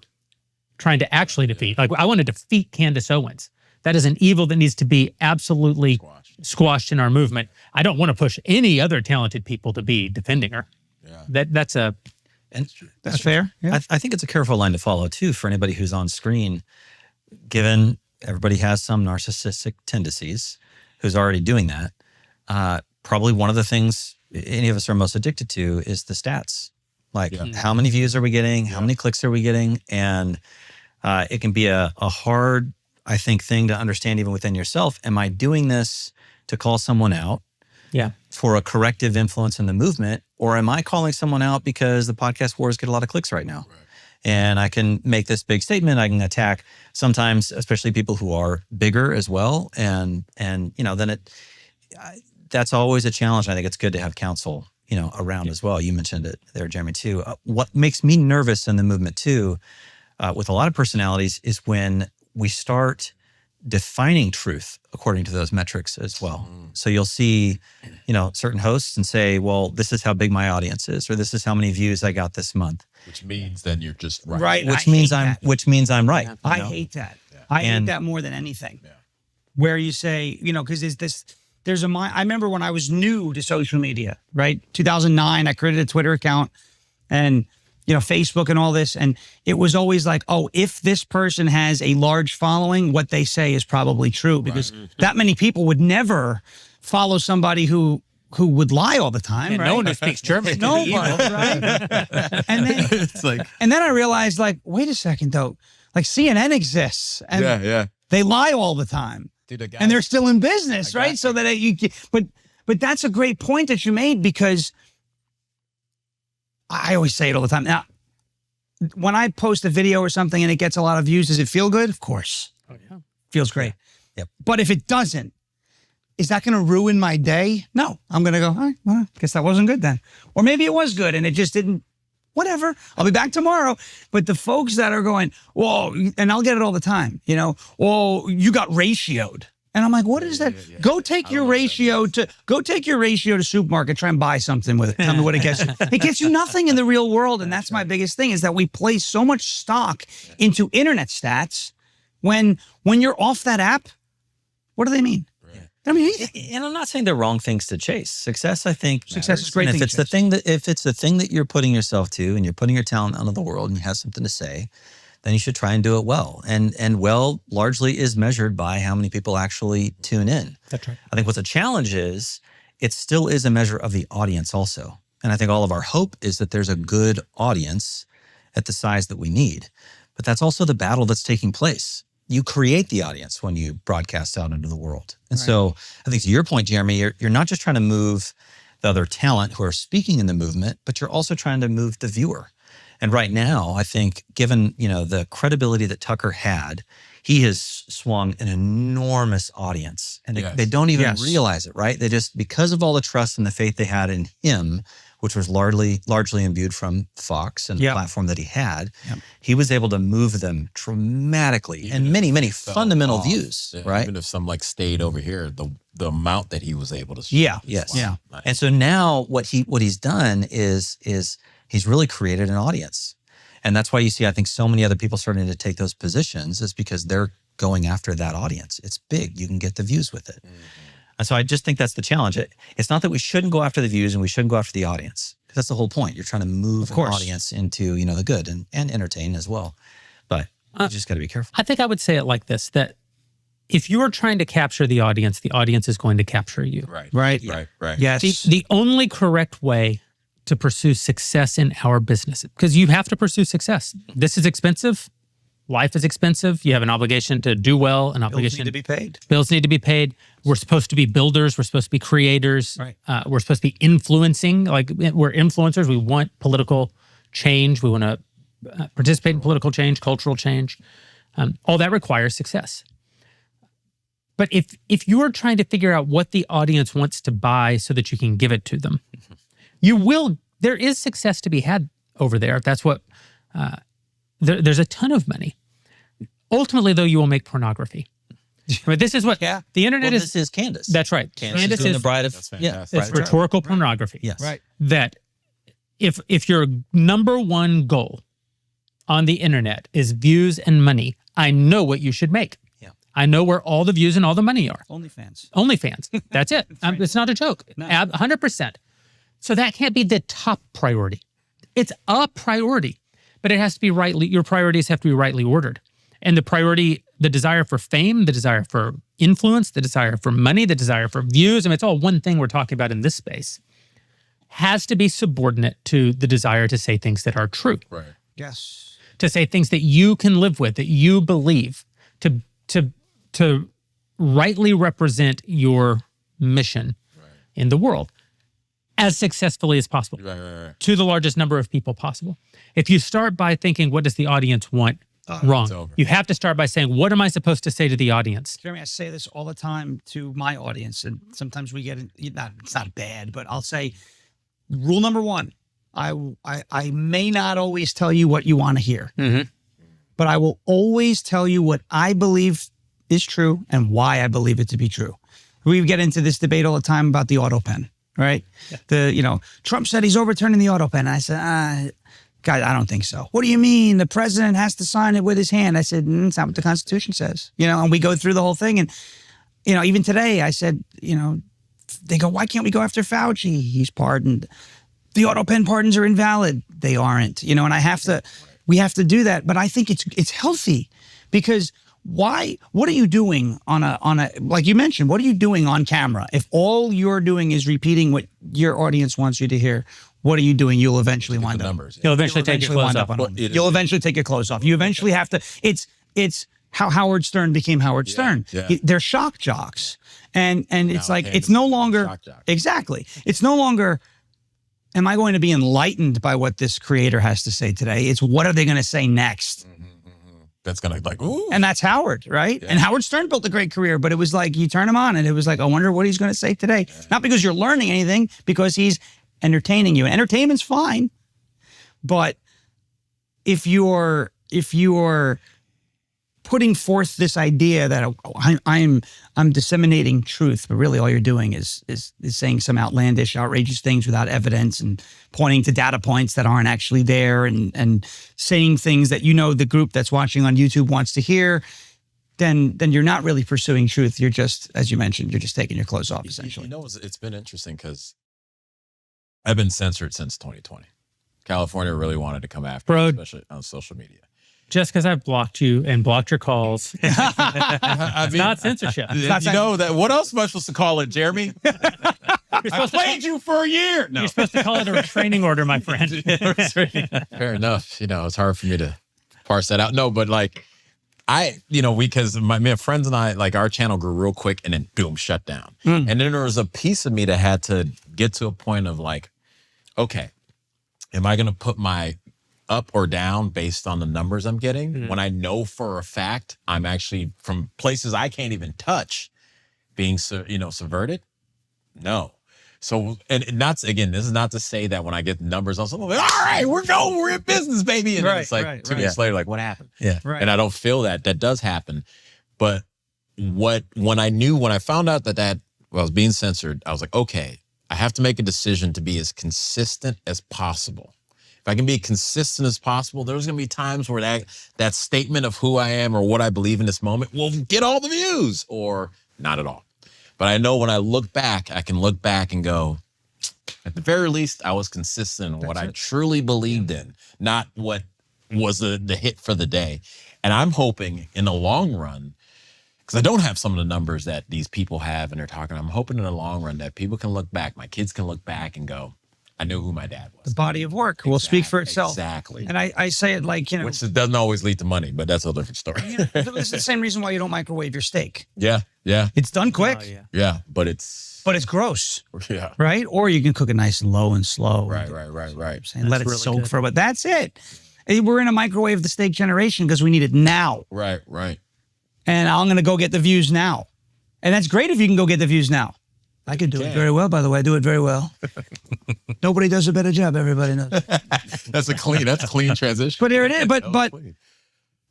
trying to actually defeat. Like, I want to defeat Candace Owens. That is an evil that needs to be absolutely squashed in our movement. I don't want to push any other talented people to be defending her. Yeah. That's fair. Yeah. I think it's a careful line to follow too for anybody who's on screen, given everybody has some narcissistic tendencies, who's already doing that. Probably one of the things any of us are most addicted to is the stats. Like, how many views are we getting? How many clicks are we getting? And it can be a hard, I think, thing to understand even within yourself. Am I doing this to call someone out for a corrective influence in the movement? Or am I calling someone out because the podcast wars get a lot of clicks right now? Right. And I can make this big statement. I can attack sometimes, especially people who are bigger as well. And then that's always a challenge. I think it's good to have counsel, around as well. You mentioned it there, Jeremy, too. What makes me nervous in the movement too, with a lot of personalities, is when we start defining truth according to those metrics as well. So you'll see, certain hosts and say, well, this is how big my audience is, or this is how many views I got this month. Which means then you're just right. Right. Which means I'm right. I hate that. I hate that more than anything. Yeah. Where you say, because I remember when I was new to social media, right? 2009, I created a Twitter account and, Facebook and all this. And it was always like, oh, if this person has a large following, what they say is probably true, because that many people would never follow somebody who would lie all the time, right? No one who speaks German. No one, right? And then I realized, wait a second, though. CNN exists, and they lie all the time. Dude, and they're still in business, right? So that but that's a great point that you made, because I always say it all the time. Now, when I post a video or something and it gets a lot of views, does it feel good? Of course. Oh, yeah. Feels great. Yep. But if it doesn't, is that going to ruin my day? No. I'm going to go, all right, well, I guess that wasn't good then. Or maybe it was good and it just didn't, whatever. I'll be back tomorrow. But the folks that are going, whoa, and I'll get it all the time, oh, you got ratioed. And I'm like, what is that? Go take your ratio to supermarket, try and buy something with it. Tell me what it gets you. It gets you nothing in the real world. And that's my biggest thing, is that we place so much stock into internet stats when you're off that app. What do they mean? I mean, and I'm not saying they're wrong things to chase. Success, I think, success is a great thing. If it's the thing that you're putting yourself to, and you're putting your talent out into the world, and you have something to say, then you should try and do it well. And well largely is measured by how many people actually tune in. That's right. I think what's a challenge is it still is a measure of the audience also. And I think all of our hope is that there's a good audience at the size that we need. But that's also the battle that's taking place. You create the audience when you broadcast out into the world. And so I think to your point, Jeremy, you're not just trying to move the other talent who are speaking in the movement, but you're also trying to move the viewer. And right now, I think, given the credibility that Tucker had, he has swung an enormous audience, and they don't even realize it, right? They just, because of all the trust and the faith they had in him, which was largely imbued from Fox and the platform that he had, he was able to move them dramatically, even and many fundamental views, right? Even if some stayed over here, the amount that he was able to. Nice. And so now what he's done is he's really created an audience. And that's why you see, I think, so many other people starting to take those positions, is because they're going after that audience. It's big. You can get the views with it. And so I just think that's the challenge. It's not that we shouldn't go after the views and we shouldn't go after the audience, because that's the whole point. You're trying to move an audience into, the good and entertain as well. But you just got to be careful. I think I would say it like this, that if you are trying to capture the audience is going to capture you. Right. Yes. The only correct way to pursue success in our business, because you have to pursue success. This is expensive. Life is expensive. You have an obligation to do well, an obligation to be paid. Bills need to be paid. We're supposed to be builders. We're supposed to be creators. Right. We're supposed to be influencing. We're influencers. We want political change. We want to participate in political change, cultural change. All that requires success. But if you're trying to figure out what the audience wants to buy so that you can give it to them, there is success to be had over there. If that's what, there's a ton of money. Ultimately, though, you will make pornography. But this is what the internet is. This is Candace. That's right. Candace is the bride of. It's rhetorical pornography. Yes. Right. That if your number one goal on the internet is views and money, I know what you should make. Yeah. I know where all the views and all the money are. OnlyFans. That's it. It's not a joke. 100%. So that can't be the top priority. It's a priority, but it has to be your priorities have to be rightly ordered. And the desire for fame, the desire for influence, the desire for money, the desire for views, it's all one thing we're talking about in this space, has to be subordinate to the desire to say things that are true. Right. Yes. To say things that you can live with, that you believe, to rightly represent your mission in the world as successfully as possible, to the largest number of people possible. If you start by thinking, what does the audience want? Wrong. You have to start by saying, what am I supposed to say to the audience? Jeremy, I say this all the time to my audience, and sometimes we get it's not bad, but I'll say, rule number one, I may not always tell you what you want to hear, but I will always tell you what I believe is true and why I believe it to be true. We get into this debate all the time about the auto pen, right? Yeah. Trump said he's overturning the auto pen. And I said, guys, I don't think so. What do you mean? The president has to sign it with his hand. I said, it's not what the Constitution says. And we go through the whole thing. And, even today I said, they go, why can't we go after Fauci? He's pardoned. The auto pen pardons are invalid. They aren't, and we have to do that. But I think it's healthy because why? What are you doing on a like you mentioned? What are you doing on camera? If all you're doing is repeating what your audience wants you to hear, what are you doing? You'll eventually wind up. Numbers. You'll eventually take your clothes off. You'll eventually take your clothes off. You eventually have to. It's how Howard Stern became Howard Stern. Yeah. They're shock jocks, and it's like it's no longer exactly. It's no longer. Am I going to be enlightened by what this creator has to say today? It's what are they going to say next? That's going to ooh. And that's Howard, right? Yeah. And Howard Stern built a great career, but it was like you turn him on and it was like, I wonder what he's going to say today. Yeah. Not because you're learning anything, because he's entertaining you. And entertainment's fine. But if you're putting forth this idea that I'm disseminating truth, but really all you're doing is saying some outlandish, outrageous things without evidence and pointing to data points that aren't actually there and saying things that the group that's watching on YouTube wants to hear, then you're not really pursuing truth. You're just, as you mentioned, you're just taking your clothes off, essentially. It's been interesting because I've been censored since 2020. California really wanted to come after me, especially on social media. Just because I've blocked you and blocked your calls. It's not censorship. What else am I supposed to call it, Jeremy? I played you for a year. No. You're supposed to call it a restraining order, my friend. Fair enough. It's hard for me to parse that out. No, but because my friends and I, our channel grew real quick and then boom, shut down. And then there was a piece of me that had to get to a point of okay, am I going to put my up or down based on the numbers I'm getting when I know for a fact I'm actually from places I can't even touch being subverted? No. So, and this is not to say that when I get the numbers, I'm like, all right, we're in business, baby. And then it's 2 minutes later, what happened? Yeah. Right. And I don't feel that does happen. But when I found out that I was being censored, I was like, okay, I have to make a decision to be as consistent as possible. If I can be consistent as possible, there's going to be times where that statement of who I am or what I believe in this moment will get all the views or not at all. But I know when I look back, I can look back and go, at the very least, I was consistent in what I truly believed in, not what was the hit for the day. And I'm hoping in the long run, because I don't have some of the numbers that these people have and they're talking, I'm hoping in the long run that people can look back, my kids can look back and go, I knew who my dad was. The body of work will speak for itself. Exactly. And I say it which doesn't always lead to money, but that's a different story. It's the same reason why you don't microwave your steak. Yeah. It's done quick. Yeah, but it's gross. Yeah. Right? Or you can cook it nice and low and slow. Right. And let it soak for a bit. That's it. We're in a microwave the steak generation because we need it now. Right. And I'm going to go get the views now. And that's great if you can go get the views now. I can do it very well, by the way. I do it very well. Nobody does a better job. Everybody knows. That's a clean transition. But here it is. But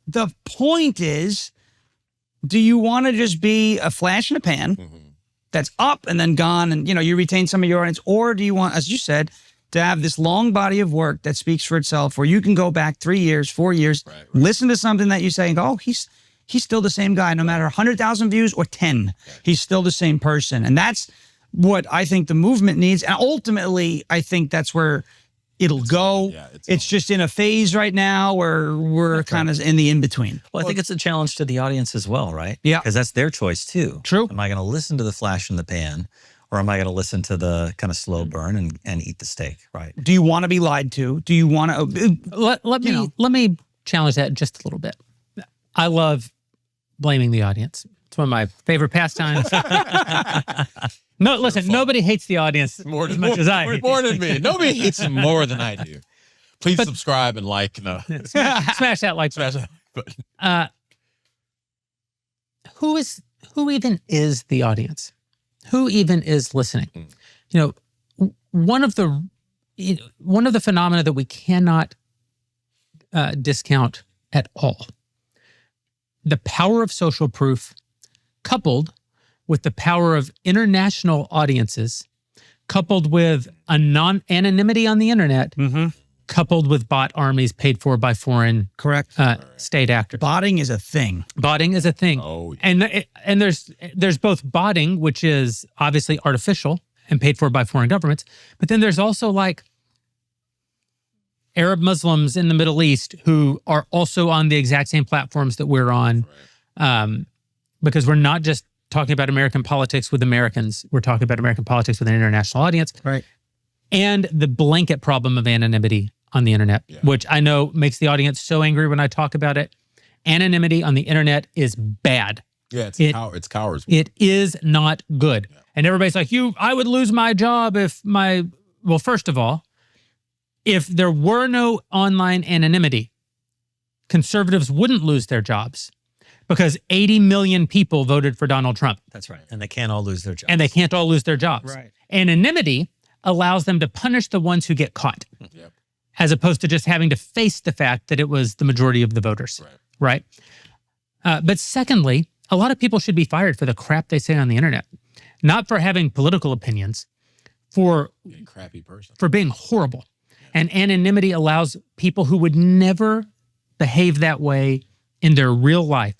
the point is, do you want to just be a flash in a pan that's up and then gone and, you retain some of your audience? Or do you want, as you said, to have this long body of work that speaks for itself where you can go back 3 years, 4 years, listen to something that you say and go, oh, he's still the same guy, no matter 100,000 views or 10. He's still the same person. And that's what I think the movement needs. And ultimately, I think that's where it'll go. It's just in a phase right now where we're kind of in the in-between. Well, I think it's a challenge to the audience as well, right? Yeah. Because that's their choice too. True. Am I going to listen to the flash in the pan or am I going to listen to the kind of slow burn and eat the steak, right? Do you want to be lied to? Do you want to... Let me challenge that just a little bit. I love blaming the audience. It's one of my favorite pastimes. No, listen, nobody hates the audience as much as I. More than me. Nobody hates them more than I do. Please subscribe and like. No. Smash that like. Smash that. Who even is the audience? Who even is listening? One of the phenomena that we cannot discount at all. The power of social proof coupled with the power of international audiences, coupled with anonymity on the internet, coupled with bot armies paid for by foreign Correct. state actors. Botting is a thing. Botting is a thing. Oh, yeah. And there's both botting, which is obviously artificial and paid for by foreign governments, but then there's also like Arab Muslims in the Middle East who are also on the exact same platforms that we're on, because we're not just talking about American politics with Americans, we're talking about American politics with an international audience. Right. And the blanket problem of anonymity on the internet, which I know makes the audience so angry when I talk about it. Anonymity on the internet is bad. Yeah, it's cowards. It is not good. Yeah. And everybody's like, I would lose my job if well, first of all, if there were no online anonymity, conservatives wouldn't lose their jobs because 80 million people voted for Donald Trump. That's right. And they can't all lose their jobs. And they can't all lose their jobs. Right. Anonymity allows them to punish the ones who get caught, as opposed to just having to face the fact that it was the majority of the voters, right? But secondly, a lot of people should be fired for the crap they say on the internet, not for having political opinions, for being a crappy person, for being horrible. And anonymity allows people who would never behave that way in their real life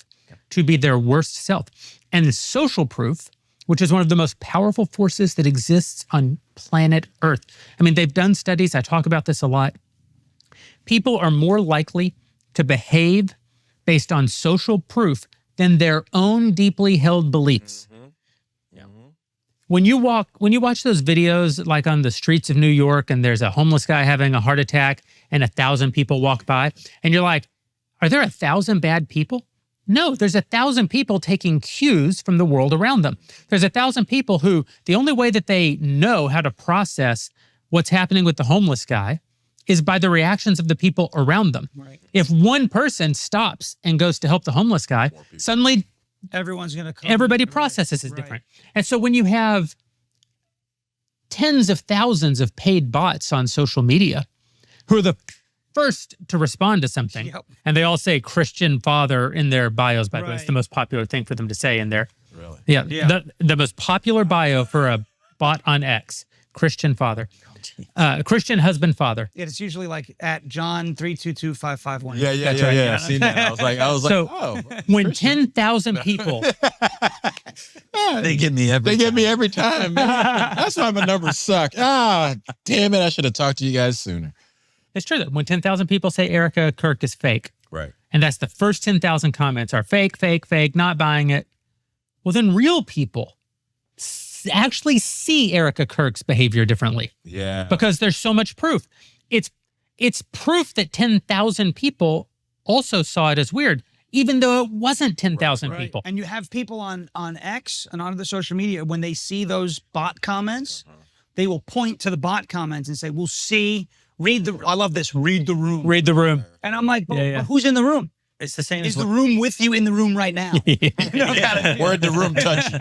to be their worst self. And social proof, which is one of the most powerful forces that exists on planet Earth. I mean, they've done studies, I talk about this a lot. People are more likely to behave based on social proof than their own deeply held beliefs. When you watch those videos like on the streets of New York and there's a homeless guy having a heart attack and 1,000 people walk by and you're like, are there 1,000 bad people? No, there's 1,000 people taking cues from the world around them. There's 1,000 people who the only way that they know how to process what's happening with the homeless guy is by the reactions of the people around them. Right. If one person stops and goes to help the homeless guy, suddenly everyone's going to come. Everybody processes it different. And so when you have tens of thousands of paid bots on social media who are the first to respond to something, and they all say Christian father in their bios, by the way, it's the most popular thing for them to say in there. Really? Yeah. The most popular bio for a bot on X, Christian father. Christian husband father. It's usually like at John 322-551. Yeah. I've seen that. I was like, oh. When 10,000 people, they get me every time. Man. That's why my numbers suck. Damn it! I should have talked to you guys sooner. It's true that when 10,000 people say Erika Kirk is fake, right, and that's the first 10,000 comments are fake, not buying it. Well, then real people actually see Erika Kirk's behavior differently. Yeah. Because there's so much proof. It's proof that 10,000 people also saw it as weird, even though it wasn't 10,000 people. And you have people on X and on other social media, when they see those bot comments, they will point to the bot comments and say, we'll see, I love this, read the room. Read the room. And I'm like, but who's in the room? It's the same. Is the room with you in the room right now? Where'd the room touch?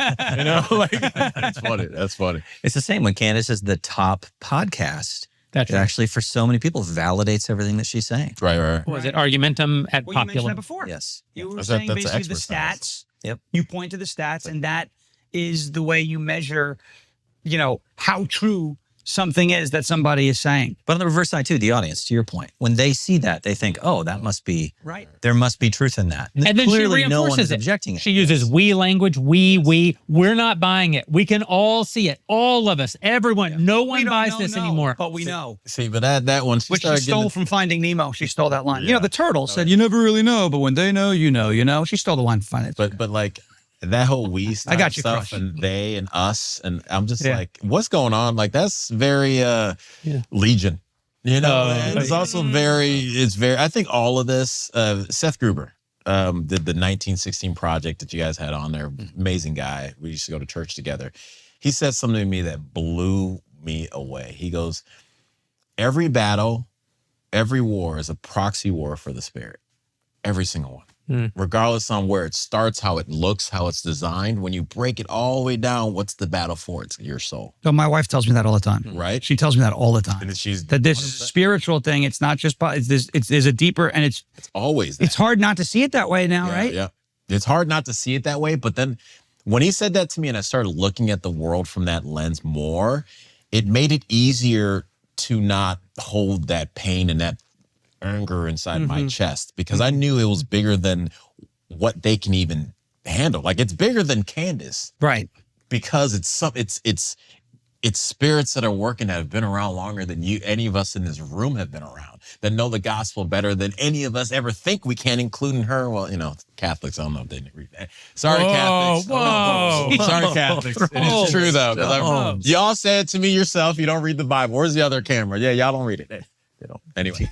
That's funny. It's the same when Candace is the top podcast. That's right. Actually, for so many people, validates everything that she's saying. Right. What was it? Argumentum at Well, Popular. you mentioned that before. Yes. You were saying that's basically the expert stats. Yep. You point to the stats, and that is the way you measure, how true something is that somebody is saying. But on the reverse side too, the audience, to your point, when they see that, they think, oh, that must be, right. There must be truth in that. And then clearly she no one reinforces is objecting it. She uses we language, we're not buying it. We can all see it. All of us, everyone, no one buys this anymore. But we know. See, but that one, Which she stole from Finding Nemo. She stole that line. Yeah. The turtle said, you never really know, but when they know, you know. She stole the line from Finding Nemo. But like, that whole we I got you, stuff crush. and they and us, and I'm just like, what's going on? Like, that's very Legion. It's also I think all of this, Seth Gruber did the 1916 project that you guys had on there. Amazing guy. We used to go to church together. He said something to me that blew me away. He goes, every battle, every war is a proxy war for the spirit. Every single one. Regardless on where it starts, how it looks, how it's designed. When you break it all the way down, what's the battle for? It's your soul. So my wife tells me that all the time. Right? She tells me that all the time. And that this is a spiritual thing. It's not just, there's a deeper, and it's always that. It's hard not to see it that way now, right? Yeah. It's hard not to see it that way, but then when he said that to me and I started looking at the world from that lens more, it made it easier to not hold that pain and that anger inside my chest, because I knew it was bigger than what they can even handle. Like, it's bigger than Candace. Right. Because it's spirits that are working that have been around longer than any of us in this room have been around, that know the gospel better than any of us ever think we can, including her. Well, Catholics, I don't know if they read that. Sorry, Catholics. Whoa. Sorry, Catholics. It is true, though. 'Cause y'all said to me yourself, you don't read the Bible. Where's the other camera? Yeah, y'all don't read it. They don't. Anyway,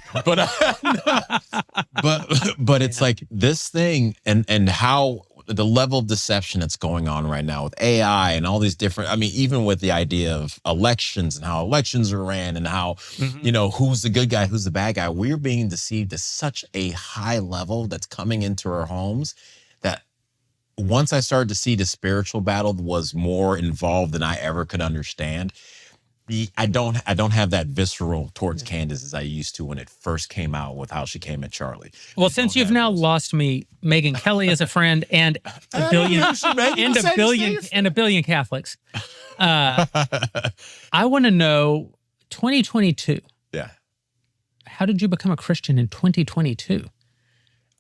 but it's like this thing and how the level of deception that's going on right now with AI and all these different, I mean, even with the idea of elections and how elections are ran and how, who's the good guy, who's the bad guy, we're being deceived to such a high level that's coming into our homes that once I started to see the spiritual battle was more involved than I ever could understand. I don't have that visceral towards Candace as I used to when it first came out with how she came at Charlie. Well, since you've now lost me, Megyn Kelly as a friend and a billion Catholics, I want to know 2022. Yeah. How did you become a Christian in 2022?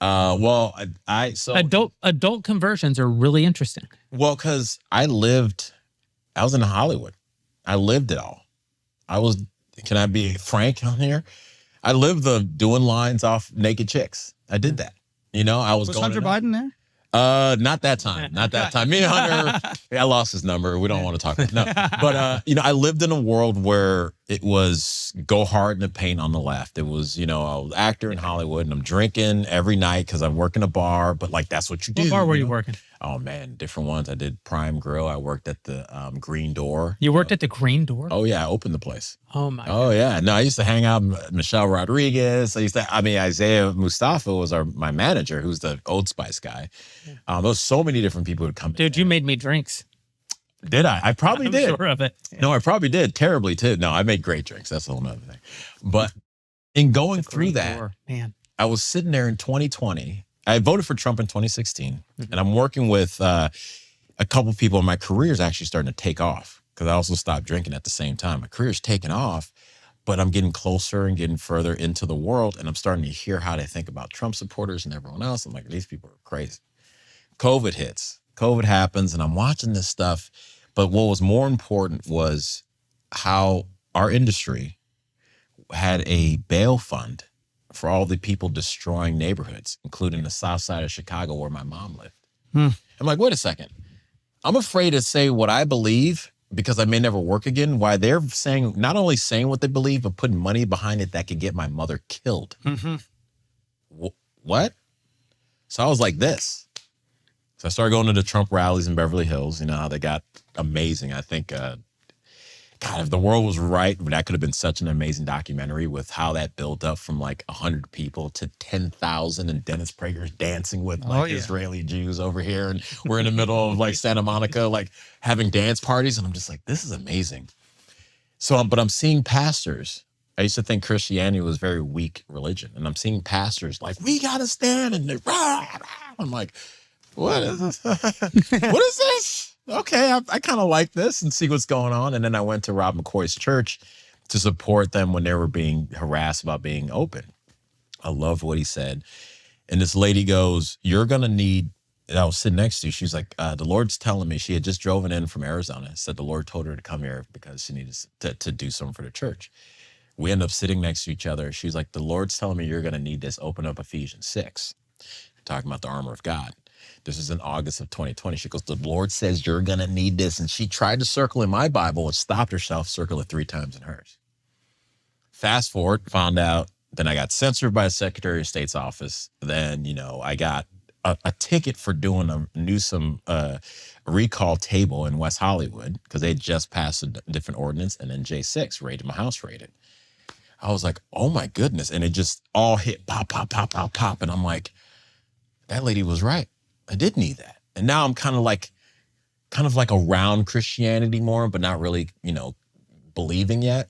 Well, adult conversions are really interesting. Well, because I was in Hollywood. I lived it all. Can I be frank on here? I lived doing lines off naked chicks. I did that. I was going Hunter Biden there? Not that time. Me and Hunter, I lost his number. We don't want to talk about it. No. But, I lived in a world where it was go hard in the paint on the left. It was, I was an actor in Hollywood and I'm drinking every night because I work in a bar, but like, that's what you do. What bar were you working? Oh man, different ones. I did Prime Grill. I worked at the Green Door. You worked at the Green Door? Oh yeah, I opened the place. Oh my God. Oh yeah. No, I used to hang out with Michelle Rodriguez. Isaiah Mustafa was my manager, who's the Old Spice guy. There was so many different people who would come. Dude, you made me drinks. Did I? I probably did. I'm sure of it. No, I probably did. Terribly too. No, I made great drinks. That's a whole nother thing. But in going through that, man, I was sitting there in 2020. I voted for Trump in 2016, and I'm working with a couple people, and my career is actually starting to take off because I also stopped drinking at the same time. My career's taking off, but I'm getting closer and getting further into the world, and I'm starting to hear how they think about Trump supporters and everyone else. I'm like, these people are crazy. COVID hits. COVID happens, and I'm watching this stuff, but what was more important was how our industry had a bail fund for all the people destroying neighborhoods, including the south side of Chicago where my mom lived. I'm like, wait a second. I'm afraid to say what I believe because I may never work again. Why they're saying, not only saying what they believe, but putting money behind it that could get my mother killed. What? So I was like this. So I started going to the Trump rallies in Beverly Hills. You know how they got amazing. I think, God, if the world was right, that could have been such an amazing documentary with how that built up from like 100 people to 10,000 and Dennis Prager's dancing with Israeli Jews over here. And we're in the middle of like Santa Monica, like having dance parties. And I'm just like, this is amazing. So, but I'm seeing pastors. I used to think Christianity was a very weak religion. And I'm seeing pastors like, we got to stand. And I'm like, what is this? What is this? Okay, I kind of like this and see what's going on. And then I went to Rob McCoy's church to support them when they were being harassed about being open. I loved what he said. And this lady goes, you're going to need, and I was sitting next to you. She's like, the Lord's telling me, she had just driven in from Arizona, said the Lord told her to come here because she needed to do something for the church. We end up sitting next to each other. She's like, the Lord's telling me you're going to need this. Open up Ephesians 6. Talking about the armor of God. This is in August of 2020. She goes, the Lord says you're going to need this. And she tried to circle in my Bible and stopped herself, circle it 3 times in hers. Fast forward, found out, then I got censored by the Secretary of State's office. Then, I got a ticket for doing a Newsom recall table in West Hollywood because they just passed a different ordinance. And then J6 raided my house, raided. I was like, oh my goodness. And it just all hit pop, pop, pop, pop, pop. And I'm like, that lady was right. I did need that. And now I'm kind of like around Christianity more, but not really, believing yet.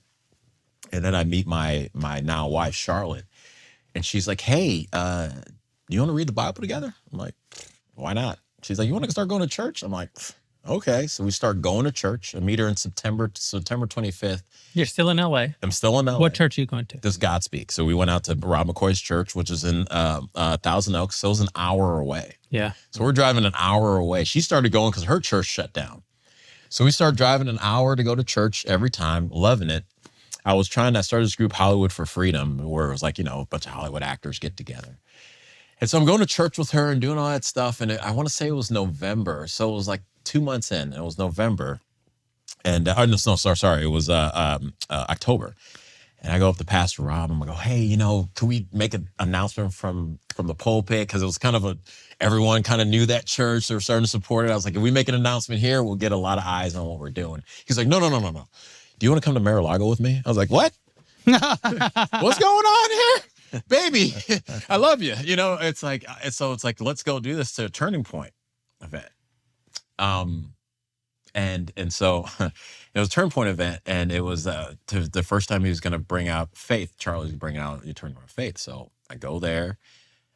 And then I meet my now wife, Charlotte, and she's like, hey, do you want to read the Bible together? I'm like, why not? She's like, you want to start going to church? I'm like, okay. So we start going to church. I meet her in September 25th. You're still in LA. I'm still in LA. What church are you going to? This Godspeak. So we went out to Rob McCoy's church, which is in Thousand Oaks. So it was an hour away. Yeah. So we're driving an hour away. She started going because her church shut down. So we started driving an hour to go to church every time, loving it. I started this group, Hollywood for Freedom, where it was like, a bunch of Hollywood actors get together. And so I'm going to church with her and doing all that stuff. And I want to say it was November. So it was like 2 months in. It was November. And it was October. And I go up to Pastor Rob and I go, hey, can we make an announcement from the pulpit? Because it was kind of everyone kind of knew that church. They were starting to support it. I was like, if we make an announcement here, we'll get a lot of eyes on what we're doing. He's like, no. Do you want to come to Mar-a-Lago with me? I was like, what? What's going on here? Baby, I love you. It's like, let's go do this to a Turning Point event. And so it was a Turning Point event, and it was the first time he was going to bring out faith. Charlie's bringing out the Turning Point of Faith. So I go there.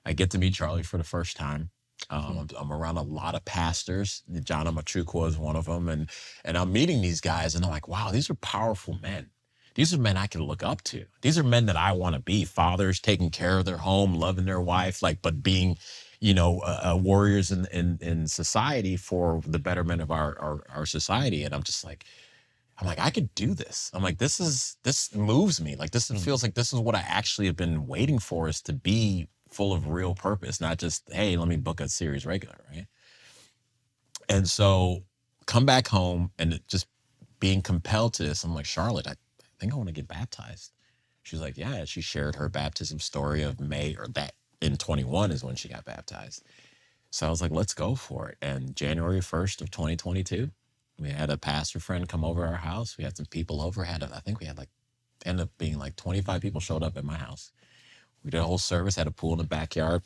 I get to meet Charlie for the first time. I'm around a lot of pastors. John Massaquoi is one of them. And I'm meeting these guys, and I'm like, wow, these are powerful men. These are men I can look up to. These are men that I want to be. Fathers taking care of their home, loving their wife, but being, warriors in society for the betterment of our society. And I'm like, I could do this. I'm like, this moves me. Like, this feels like this is what I actually have been waiting for, is to be full of real purpose, not just, hey, let me book a series regular, right? And so come back home and just being compelled to this. I'm like, Charlotte, I think I want to get baptized. She's like, yeah. She shared her baptism story of May, or that in 21 is when she got baptized. So I was like, let's go for it. And January 1st of 2022, we had a pastor friend come over our house. We had some people over. ended up being like 25 people showed up at my house. We did a whole service, had a pool in the backyard,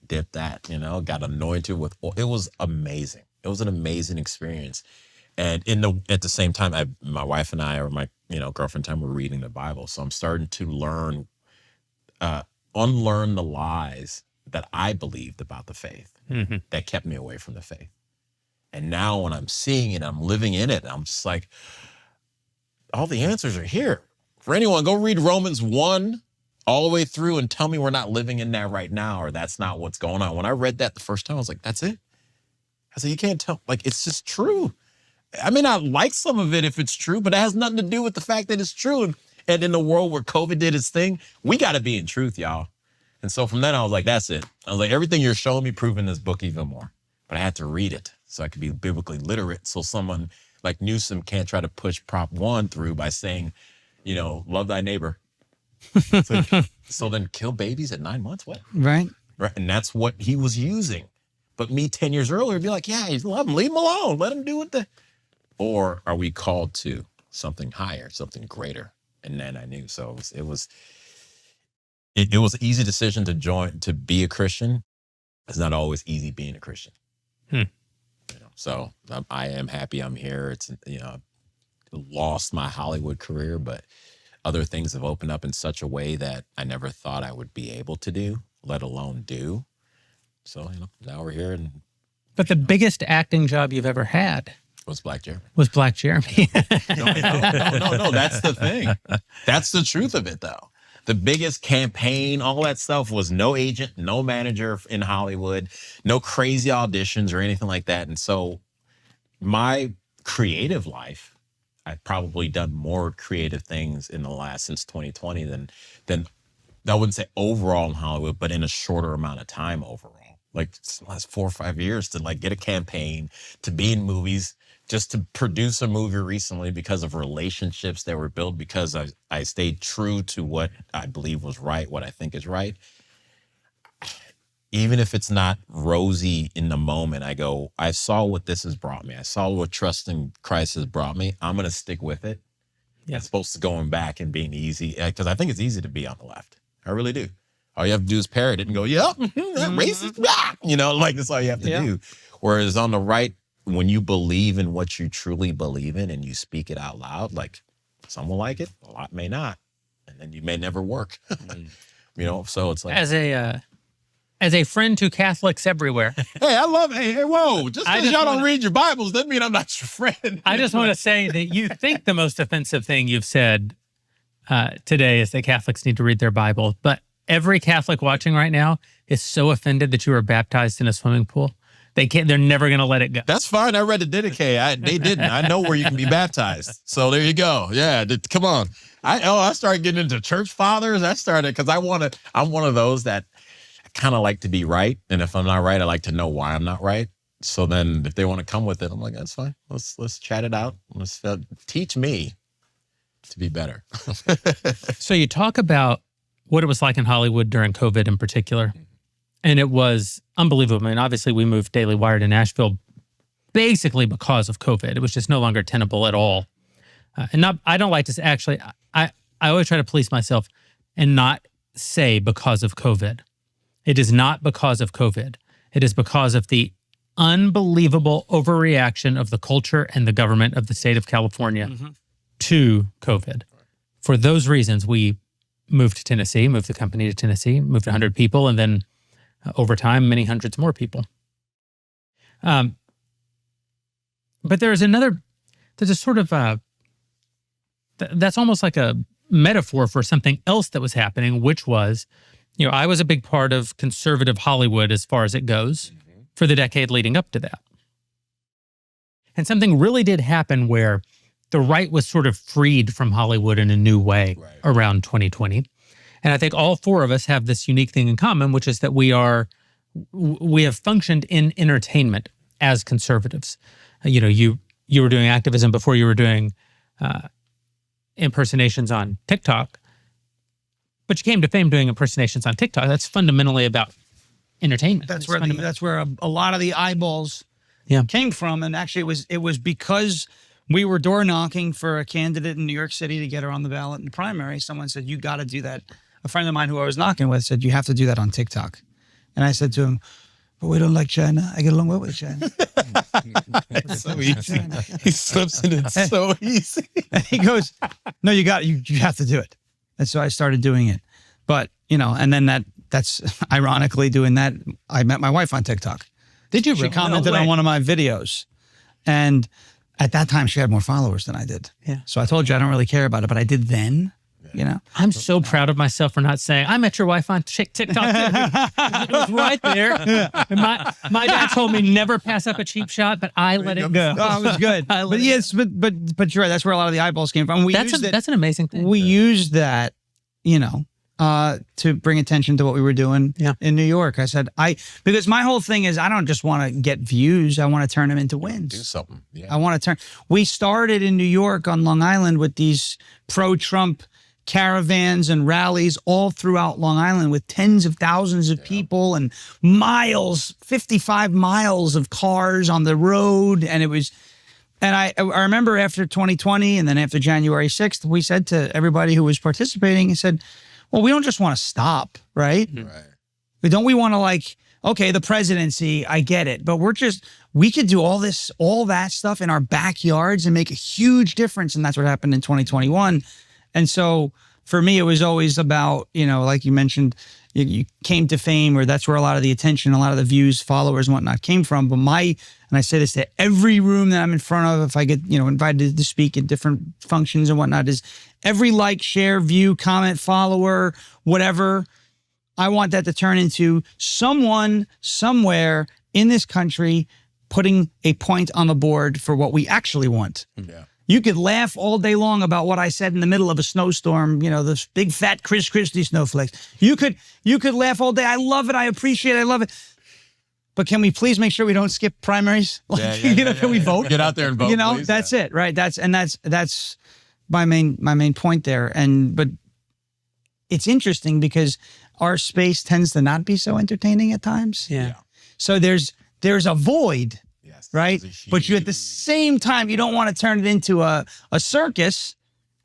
dipped that, got anointed with oil. It was amazing. It was an amazing experience. And at the same time, my wife and I, or my girlfriend time, were reading the Bible. So I'm starting to unlearn the lies that I believed about the faith that kept me away from the faith. And now when I'm seeing it, I'm living in it, I'm just like, all the answers are here. For anyone, go read Romans 1 all the way through and tell me we're not living in that right now, or that's not what's going on. When I read that the first time, I was like, that's it. I said, you can't tell. Like, it's just true. I may not like some of it if it's true, but it has nothing to do with the fact that it's true. And in the world where COVID did its thing, we got to be in truth, y'all. And so from then I was like, that's it. I was like, everything you're showing me, prove in this book even more. But I had to read it so I could be biblically literate. So someone like Newsom can't try to push Prop 1 through by saying, love thy neighbor. So then kill babies at 9 months? What? Right. And that's what he was using. But me 10 years earlier would be like, yeah, you love him. Leave him alone. Let him do what Or are we called to something higher, something greater? And then I knew. So it was an easy decision to be a Christian. It's not always easy being a Christian. So I am happy I'm here. It's, lost my Hollywood career, but other things have opened up in such a way that I never thought I would be able to do, let alone do. So, now we're here. But the biggest acting job you've ever had was Black Jeremy. Was Black Jeremy. No. That's the thing. That's the truth of it, though. The biggest campaign, all that stuff, was no agent, no manager in Hollywood, no crazy auditions or anything like that. And so my creative life, I've probably done more creative things since 2020 than I wouldn't say overall in Hollywood, but in a shorter amount of time overall. Like the last 4 or 5 years to get a campaign, to be in movies, just to produce a movie recently because of relationships that were built, because I stayed true to what I believe was right, what I think is right. Even if it's not rosy in the moment, I saw what this has brought me. I saw what trusting Christ has brought me. I'm going to stick with it. Yeah. As opposed to going back and being easy, because I think it's easy to be on the left. I really do. All you have to do is parrot it and go, yep, racist, that's all you have to do. Whereas on the right, when you believe in what you truly believe in and you speak it out loud, some will like it, a lot may not. And then you may never work. So it's like. as a friend to Catholics everywhere. Hey, I love. Hey, whoa! Just I because just y'all wanna- don't read your Bibles doesn't mean I'm not your friend. I just want to say that you think the most offensive thing you've said today is that Catholics need to read their Bible, but every Catholic watching right now is so offended that you were baptized in a swimming pool. They can't. They're never going to let it go. That's fine. I read the Didache. They didn't. I know where you can be baptized. So there you go. Yeah, come on. I started getting into church fathers. I started because I'm one of those that kind of like to be right, and if I'm not right, I like to know why I'm not right. So then, if they want to come with it, I'm like, that's fine. Let's chat it out. Let's teach me to be better. So you talk about what it was like in Hollywood during COVID in particular. And it was unbelievable. I mean, obviously we moved Daily Wire to Nashville basically because of COVID. It was just no longer tenable at all. I don't like to say, actually, I always try to police myself and not say because of COVID. It is not because of COVID. It is because of the unbelievable overreaction of the culture and the government of the state of California to COVID. For those reasons, we moved to Tennessee, moved the company to Tennessee, moved 100 people, and then over time, many hundreds more people. But there's a sort of, that's almost like a metaphor for something else that was happening, which was, I was a big part of conservative Hollywood as far as it goes for the decade leading up to that. And something really did happen where the right was sort of freed from Hollywood in a new way around 2020. And I think all four of us have this unique thing in common, which is that we have functioned in entertainment as conservatives. You were doing activism before you were doing impersonations on TikTok, but you came to fame doing impersonations on TikTok. That's fundamentally about entertainment. That's where a lot of the eyeballs came from. And actually, it was because we were door knocking for a candidate in New York City to get her on the ballot in the primary. Someone said, you got to do that. A friend of mine who I was knocking with said, you have to do that on TikTok. And I said to him, but we don't like China. I get along well with China. It's so easy. He slips in it so easy. And he goes, no, you have to do it. And so I started doing it. But, and then that's ironically doing that. I met my wife on TikTok. Did you She really? commented No way. on one of my videos. And at that time, she had more followers than I did. Yeah. So I told you I don't really care about it, but I did then, I'm so proud of myself for not saying, I met your wife on TikTok. It was right there. And my dad told me never pass up a cheap shot, but I let it go. Oh, it was good. But yes, but you're right. That's where a lot of the eyeballs came from. That's an amazing thing. We used that, to bring attention to what we were doing in New York. I said, because my whole thing is I don't just want to get views. I want to turn them into wins. Do something. Yeah. I want to we started in New York on Long Island with these pro-Trump caravans and rallies all throughout Long Island with tens of thousands of people and 55 miles of cars on the road. And it was, and I remember after 2020 and then after January 6th, we said to everybody who was participating, he said, well, we don't just want to stop, right? Right. But don't we want to okay, the presidency, I get it. But we could do all that stuff in our backyards and make a huge difference. And that's what happened in 2021. And so for me, it was always about, like you mentioned, you came to fame, or that's where a lot of the attention, a lot of the views, followers and whatnot came from. But and I say this to every room that I'm in front of, if I get, invited to speak at different functions and whatnot, is every like, share, view, comment, follower, whatever, I want that to turn into someone somewhere in this country putting a point on the board for what we actually want. Yeah. You could laugh all day long about what I said in the middle of a snowstorm, those big fat Chris Christie snowflakes. You could laugh all day. I love it. I appreciate it. I love it. But can we please make sure we don't skip primaries? Can we vote? Get out there and vote. Please. That's it, right? That's my main point there. But it's interesting because our space tends to not be so entertaining at times. Yeah. So there's a void. Yes, right? But you at the same time, you don't want to turn it into a circus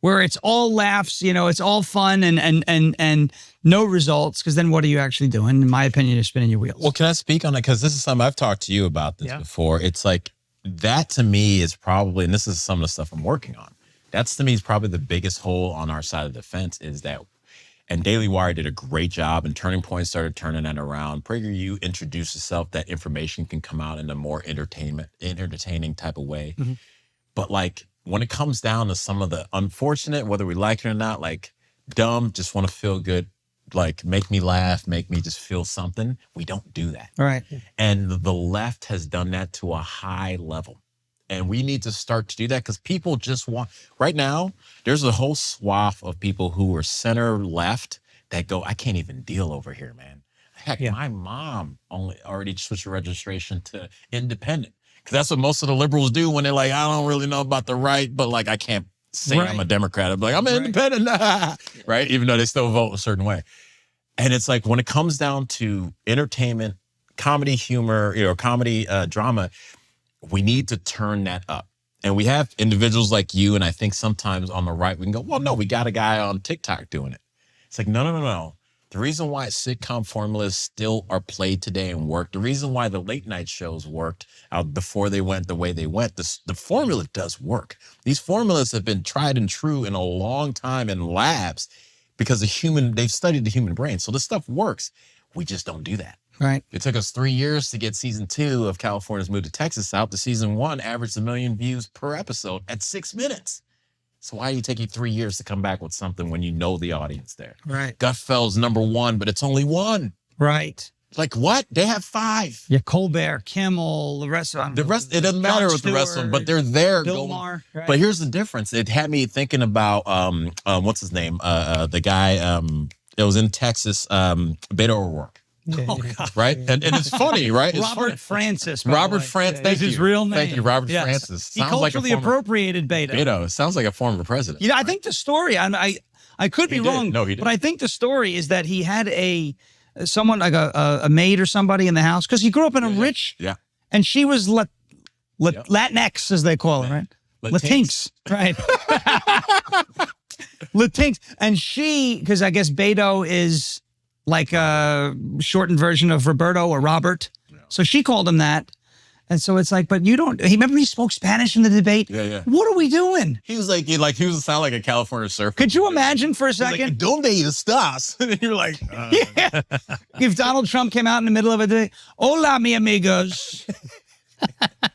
where it's all laughs, it's all fun and no results, because then what are you actually doing? In my opinion, you're spinning your wheels. Well, can I speak on it? Because this is something I've talked to you about this before. It's like that to me is probably, and this is some of the stuff I'm working on. That's to me is probably the biggest hole on our side of the fence is that, And Daily Wire did a great job, and Turning Point started turning that around. PragerU introduced itself that information can come out in a more entertaining type of way. Mm-hmm. But like when it comes down to some of the unfortunate, whether we like it or not, like dumb, just want to feel good, like make me laugh, make me just feel something. We don't do that. Right. And the left has done that to a high level. And we need to start to do that because people just want, right now, there's a whole swath of people who are center left that go, I can't even deal over here, man. Heck, my mom already switched her registration to independent. Because that's what most of the liberals do when they're like, I don't really know about the right, but like I can't say I'm a Democrat. I'm like, I'm independent, right? Even though they still vote a certain way. And it's like when it comes down to entertainment, comedy, humor, comedy, drama, we need to turn that up. And we have individuals like you, and I think sometimes on the right, we can go, well, no, we got a guy on TikTok doing it. It's like, no. The reason why sitcom formulas still are played today and work, the reason why the late night shows worked out before they went the way they went, the formula does work. These formulas have been tried and true in a long time in labs because they've studied the human brain. So this stuff works. We just don't do that. Right. It took us 3 years to get season 2 of California's Moved to Texas out. The season 1 averaged 1 million views per episode at 6 minutes. So why are you taking 3 years to come back with something when you know the audience there? Right. Gutfeld's number 1, but it's only 1. Right. Like what? They have 5. Yeah, Colbert, Kimmel, the rest of them. The rest, it doesn't matter with the rest of them, but they're there. Bill Maher. Right. But here's the difference. It had me thinking about what's his name? The guy that was in Texas, Beto O'Rourke. Right? And it's funny, right? It's Robert funny. Francis. Robert Francis. Thank you. His real name. Thank you, Robert Yes. Francis. He Sounds culturally like a former, appropriated Beto. Beto. Sounds like a former president. You know, I think the story, I could be He did. wrong, No, he did. but I think the story is that he had someone like a maid or somebody in the house because he grew up in a rich, and she was Latinx, as they call it, right? Latinx, right? Latinx, and she, because I guess Beto is like a shortened version of Roberto or Robert, so she called him that. And so it's like, but you don't. Remember he spoke Spanish in the debate. Yeah. What are we doing? He was like, he was sound like a California surfer. Could you imagine for a second? Like, ¿Dónde estás? And you're like, yeah. If Donald Trump came out in the middle of a day, hola, mi amigos.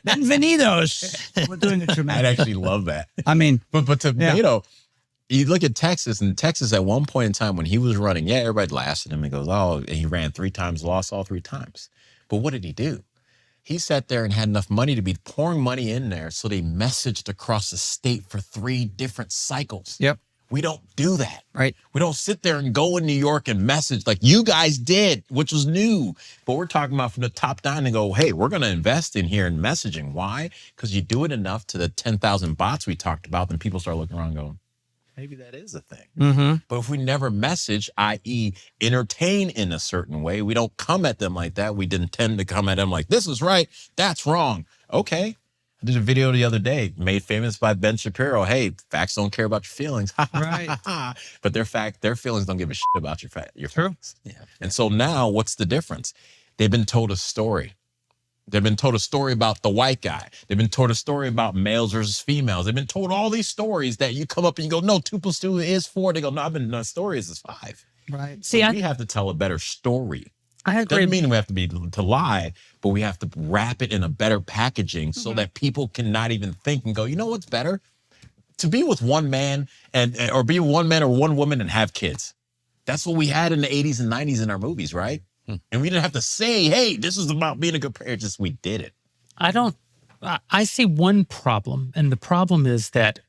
Bienvenidos. We're doing a dramatic. I'd actually love that. I mean, but to Beto, you look at Texas, and Texas at one point in time when he was running, everybody laughed at him and goes, oh, and he ran 3 times, lost all 3 times. But what did he do? He sat there and had enough money to be pouring money in there, so they messaged across the state for 3 different cycles. Yep. We don't do that. Right. We don't sit there and go in New York and message like you guys did, which was new. But we're talking about from the top down and go, hey, we're going to invest in here in messaging. Why? Because you do it enough to the 10,000 bots we talked about, then people start looking around and going, maybe that is a thing. Mm-hmm. But if we never message, i.e. entertain in a certain way, we don't come at them like that. We didn't tend to come at them like, this is right, that's wrong. Okay. I did a video the other day, made famous by Ben Shapiro. Hey, facts don't care about your feelings. Right. But their feelings don't give a shit about your feelings. Yeah. And so now what's the difference? They've been told a story. They've been told a story about the white guy. They've been told a story about males versus females. They've been told all these stories that you come up and you go, no, 2 + 2 is 4. They go, no, the story is 5. Right. See, we have to tell a better story. I agree. Doesn't mean we have to lie, but we have to wrap it in a better packaging so that people can not even think and go, you know what's better? To be with one man or be one man or one woman and have kids. That's what we had in the 80s and 90s in our movies, right? And we didn't have to say, hey, this is about being a good parent. Just we did it. I see one problem, and the problem is that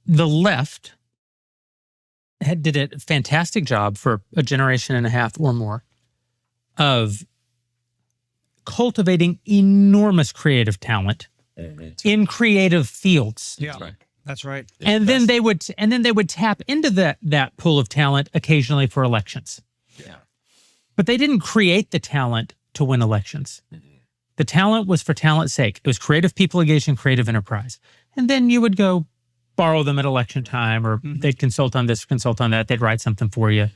the left did a fantastic job for a generation and a half or more of cultivating enormous creative talent in creative fields. Yeah. That's right. That's right. And then they would tap into that pool of talent occasionally for elections. Yeah. But they didn't create the talent to win elections. The talent was for talent's sake. It was creative people engaged in creative enterprise. And then you would go borrow them at election time, or they'd consult on this, consult on that. They'd write something for you.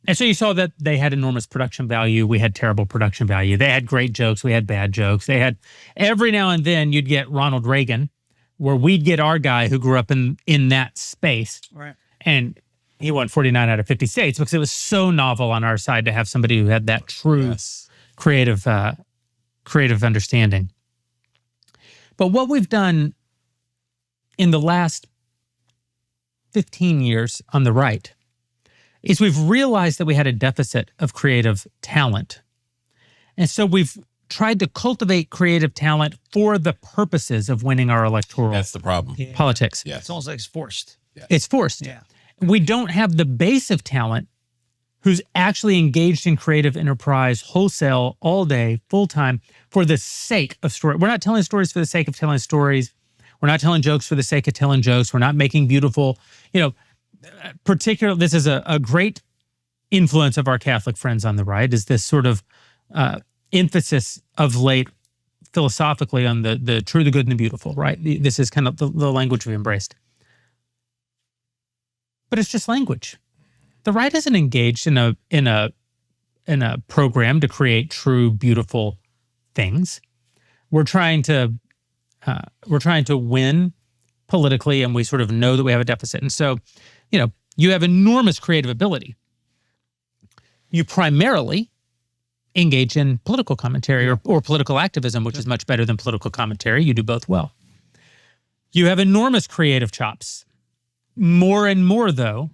And so you saw that they had enormous production value. We had terrible production value. They had great jokes. We had bad jokes. They had, every now and then you'd get Ronald Reagan, where we'd get our guy who grew up in that space. Right. And he won 49 out of 50 states because it was so novel on our side to have somebody who had that true creative understanding. But what we've done in the last 15 years on the right is we've realized that we had a deficit of creative talent. And so we've tried to cultivate creative talent for the purposes of winning our electoral That's the problem. politics. Yes. It's almost like it's forced. It's forced. Yeah. We don't have the base of talent who's actually engaged in creative enterprise wholesale all day, full time, for the sake of story. We're not telling stories for the sake of telling stories. We're not telling jokes for the sake of telling jokes. We're not making beautiful, this is a great influence of our Catholic friends on the right, is this sort of emphasis of late philosophically on the true, the good, and the beautiful, right? This is kind of the language we embraced. But it's just language. The right isn't engaged in a program to create true, beautiful things. We're trying to win politically, and we sort of know that we have a deficit. And so, you have enormous creative ability. You primarily engage in political commentary or political activism, which is much better than political commentary. You do both well. You have enormous creative chops. More and more, though,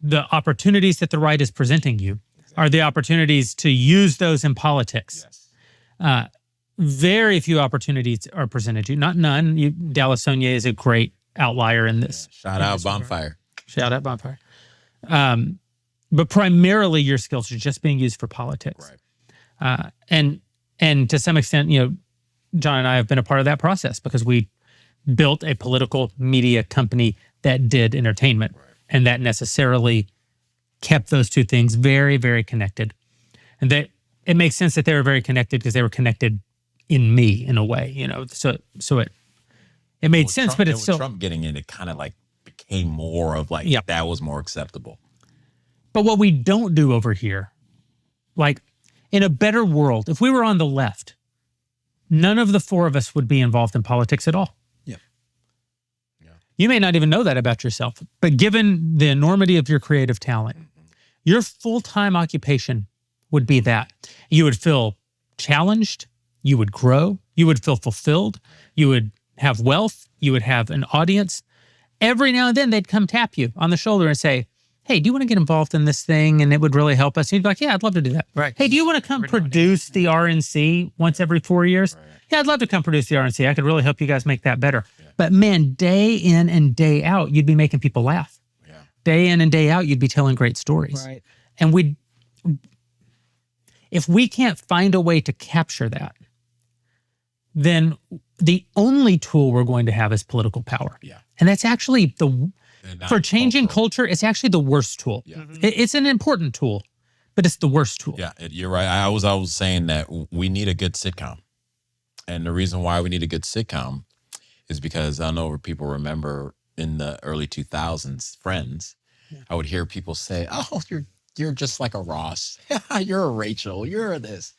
the opportunities that the right is presenting you are the opportunities to use those in politics. Very few opportunities are presented to you. Not none. Dallas Saunier is a great outlier in this. Shout out Bonfire. Shout out Bonfire. But primarily your skills are just being used for politics. Right. And to some extent, Jon and I have been a part of that process because we built a political media company that did entertainment. Right. And that necessarily kept those two things very, very connected. And that it makes sense that they were very connected because they were connected in me in a way, So it made sense, Trump, but it's still Trump getting in, it kind of like became more of like that was more acceptable. But what we don't do over here, like in a better world, if we were on the left, none of the four of us would be involved in politics at all. You may not even know that about yourself, but given the enormity of your creative talent, your full-time occupation would be that. You would feel challenged, you would grow, you would feel fulfilled, you would have wealth, you would have an audience. Every now and then they'd come tap you on the shoulder and say, hey, do you want to get involved in this thing? And it would really help us. And you'd be like, yeah, I'd love to do that. Right. Hey, do you want to come produce the RNC once every 4 years? Right. Yeah, I'd love to come produce the RNC. I could really help you guys make that better. Yeah. But man, day in and day out, you'd be making people laugh. Yeah. Day in and day out, you'd be telling great stories. Right. And if we can't find a way to capture that, then the only tool we're going to have is political power. Yeah. And that's actually for changing culture, it's actually the worst tool. Yeah. It's an important tool, but it's the worst tool. Yeah, you're right. I was saying that we need a good sitcom. And the reason why we need a good sitcom is because I don't know if people remember in the early 2000s, Friends, I would hear people say, oh, you're just like a Ross. You're a Rachel. You're this.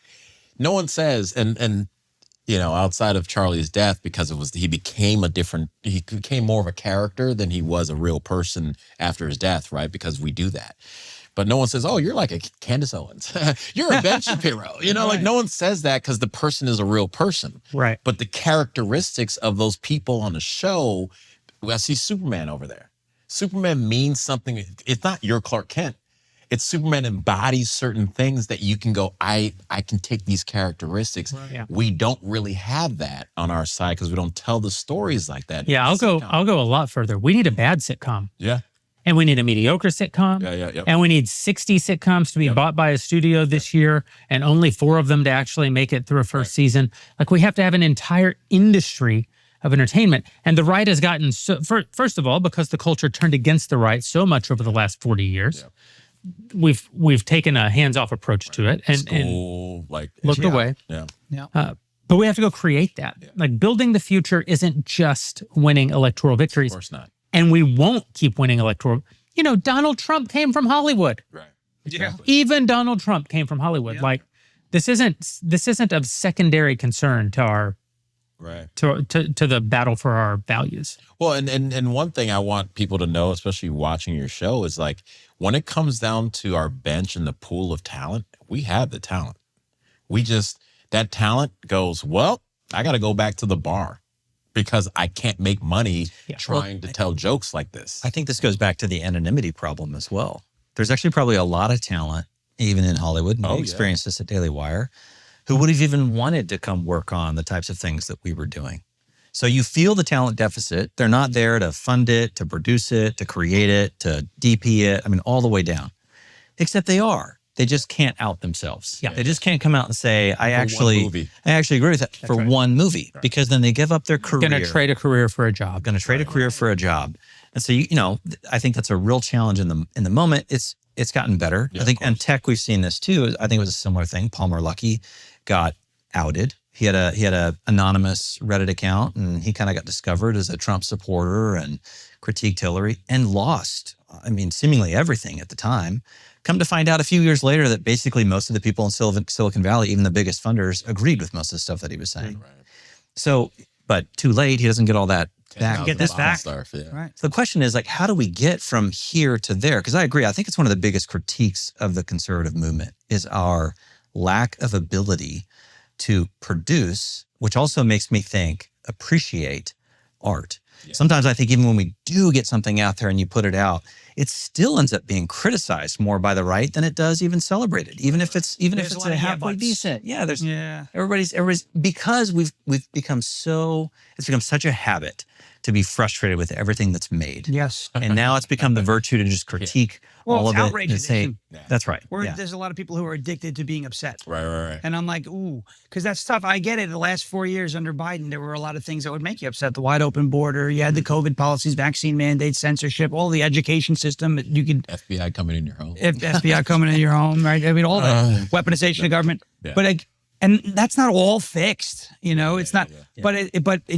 No one says, and outside of Charlie's death, because he became more of a character than he was a real person after his death, right? Because we do that. But no one says, oh, you're like a Candace Owens. You're a Ben Shapiro. Like no one says that because the person is a real person. Right. But the characteristics of those people on the show, I see Superman over there. Superman means something. It's not your Clark Kent. It's Superman embodies certain things that you can go, I can take these characteristics. Right. Yeah. We don't really have that on our side because we don't tell the stories like that. Yeah, I'll go a lot further. We need a bad sitcom. Yeah. And we need a mediocre sitcom. Yeah. And we need 60 sitcoms to be bought by a studio this year and only 4 of them to actually make it through a first season. Like we have to have an entire industry of entertainment. And the right has gotten, first of all, because the culture turned against the right so much over the last 40 years, we've taken a hands-off approach to it and looked away. Yeah. But we have to go create that. Yeah. Like building the future isn't just winning electoral victories. Of course not. And we won't keep winning electoral. Donald Trump came from Hollywood. Right. Exactly. Even Donald Trump came from Hollywood. Yeah. Like this isn't of secondary concern to Right. to the battle for our values. Well, and one thing I want people to know, especially watching your show, is like when it comes down to our bench and the pool of talent, we have the talent. That talent goes, well, I got to go back to the bar because I can't make money trying to tell jokes like this. I think this goes back to the anonymity problem as well. There's actually probably a lot of talent, even in Hollywood, and we experienced this at Daily Wire, who would have even wanted to come work on the types of things that we were doing. So you feel the talent deficit. They're not there to fund it, to produce it, to create it, to DP it. I mean, all the way down. Except they are. They just can't out themselves. Yeah. They just can't come out and say, I actually agree with that for one movie, because then they give up their career. Going to trade a career for a job. Going to trade a career for a job. And so, I think that's a real challenge in the moment. It's gotten better. I think in tech, we've seen this too. I think it was a similar thing. Palmer Luckey got outed. He had a anonymous Reddit account, and he kind of got discovered as a Trump supporter and critiqued Hillary and lost, seemingly everything at the time. Come to find out a few years later that basically most of the people in Silicon Valley, even the biggest funders, agreed with most of the stuff that he was saying. Right. So, but too late, he doesn't get all that back. Get this back. Right. So the question is, like, how do we get from here to there? Because I agree. I think it's one of the biggest critiques of the conservative movement is our lack of ability to produce, which also makes me appreciate art. Yeah. Sometimes I think even when we do get something out there and you put it out, it still ends up being criticized more by the right than it does even celebrated. Even if it's a halfway decent. Yeah, everybody's because we've become it's become such a habit to be frustrated with everything that's made. Yes. And now it's become the virtue to just critique all of it and say, that's right. There's a lot of people who are addicted to being upset. Right. And I'm like, ooh, because that's tough. I get it. The last 4 years under Biden, there were a lot of things that would make you upset. The wide open border, you had the COVID policies, vaccine mandates, censorship, all the education system. You could FBI coming in your home. FBI coming in your home, right? I mean, all the weaponization of government. Yeah. But and that's not all fixed, it's not, but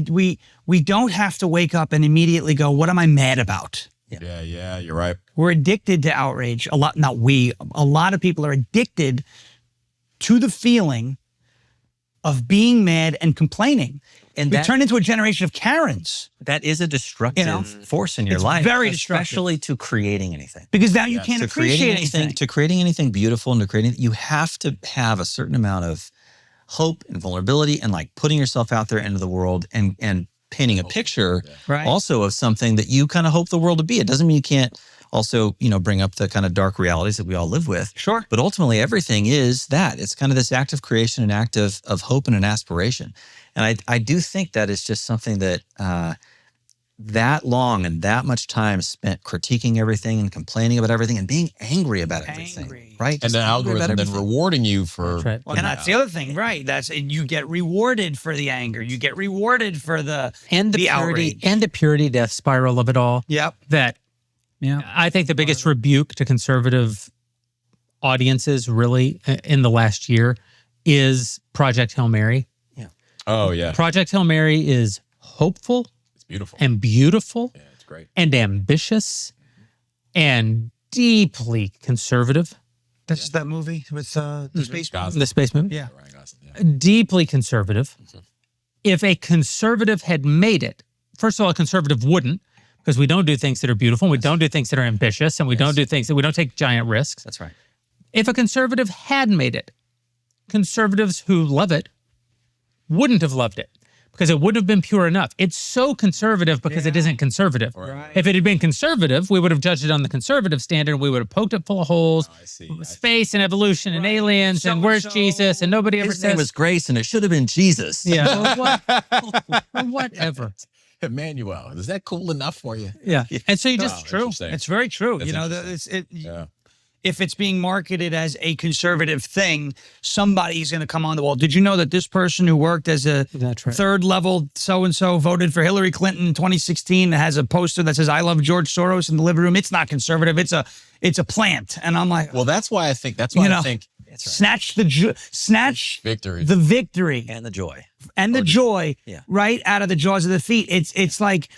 we don't have to wake up and immediately go, what am I mad about? Yeah, you're right. We're addicted to outrage. A lot of people are addicted to the feeling of being mad and complaining. And we turn into a generation of Karens. That is a destructive force in your life. Very destructive. Especially to creating anything. Because now you can't appreciate anything. To creating anything beautiful and to creating, you have to have a certain amount of hope and vulnerability and like putting yourself out there into the world and painting a picture also of something that you kind of hope the world to be. It doesn't mean you can't also, bring up the kind of dark realities that we all live with. Sure. But ultimately everything is that. It's kind of this act of creation, an act of hope and an aspiration. And I do think that is just something that that long and that much time spent critiquing everything and complaining about everything and being angry about everything. Right? And the algorithm then rewarding you for... Right. Well, and that's the other thing, right? You get rewarded for the anger. You get rewarded for the purity outrage. And the purity death spiral of it all. Yep. I think the biggest rebuke to conservative audiences really in the last year is Project Hail Mary. Yeah. Oh, yeah. Project Hail Mary is hopeful. It's beautiful. And beautiful. Yeah, it's great. And ambitious and deeply conservative. That's that movie with the space movie. The space movie? Yeah. Deeply conservative. Mm-hmm. If a conservative had made it, first of all, a conservative wouldn't, because we don't do things that are beautiful, and we don't do things that are ambitious, and we don't do things that we don't take giant risks. That's right. If a conservative had made it, conservatives who love it wouldn't have loved it because it wouldn't have been pure enough. It's so conservative because it isn't conservative. Right. If it had been conservative, we would have judged it on the conservative standard. We would have poked it full of holes, space and evolution and aliens and where's Jesus, and nobody ever His says name was Grace and it should have been Jesus. Yeah. Whatever. Emmanuel, is that cool enough for you? Yeah. And so you just true. It's very true. If it's being marketed as a conservative thing, somebody's going to come on the wall. Did you know that this person who worked as a third level so-and-so voted for Hillary Clinton in 2016 has a poster that says, I love George Soros in the living room? It's not conservative. It's a plant. And I'm like, well, that's why I think, snatch victory. The victory and the joy right out of the jaws of defeat. It's like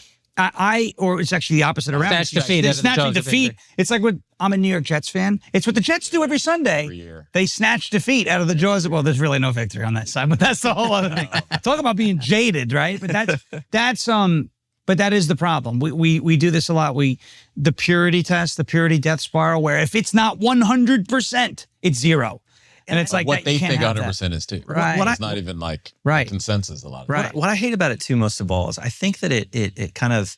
or it's actually the opposite around. Snatch defeat. Snatching defeat. It's like what I'm a New York Jets fan. It's what the Jets do every Sunday. Every year. They snatch defeat out of the jaws. Well, there's really no victory on that side, but that's the whole other thing. Talk about being jaded, right? But but that is the problem. We do this a lot. The purity test, the purity death spiral, where if it's not 100%, it's zero. And it's like what that, they you can't think have 100% is too. Right. It's not even like consensus a lot of Right. What I hate about it too, most of all, is I think that it kind of,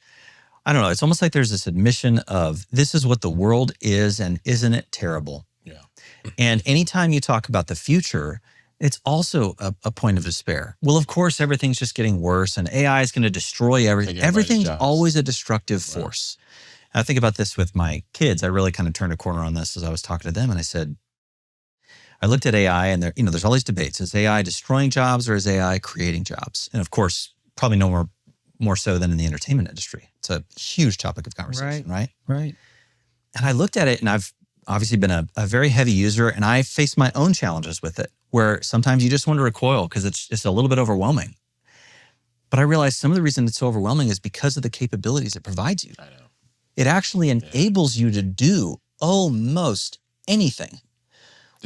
I don't know, it's almost like there's this admission of this is what the world is and isn't it terrible? Yeah. And anytime you talk about the future, it's also a point of despair. Well, of course, everything's just getting worse and AI is going to destroy everything. Everything's always a destructive force. And I think about this with my kids. I really kind of turned a corner on this as I was talking to them. And I said, I looked at AI and there's all these debates. Is AI destroying jobs or is AI creating jobs? And of course, probably no more so than in the entertainment industry. It's a huge topic of conversation, right? Right. And I looked at it and I've obviously been a very heavy user and I faced my own challenges with it where sometimes you just want to recoil because it's just a little bit overwhelming. But I realized some of the reason it's so overwhelming is because of the capabilities it provides you. I know. It actually enables you to do almost anything.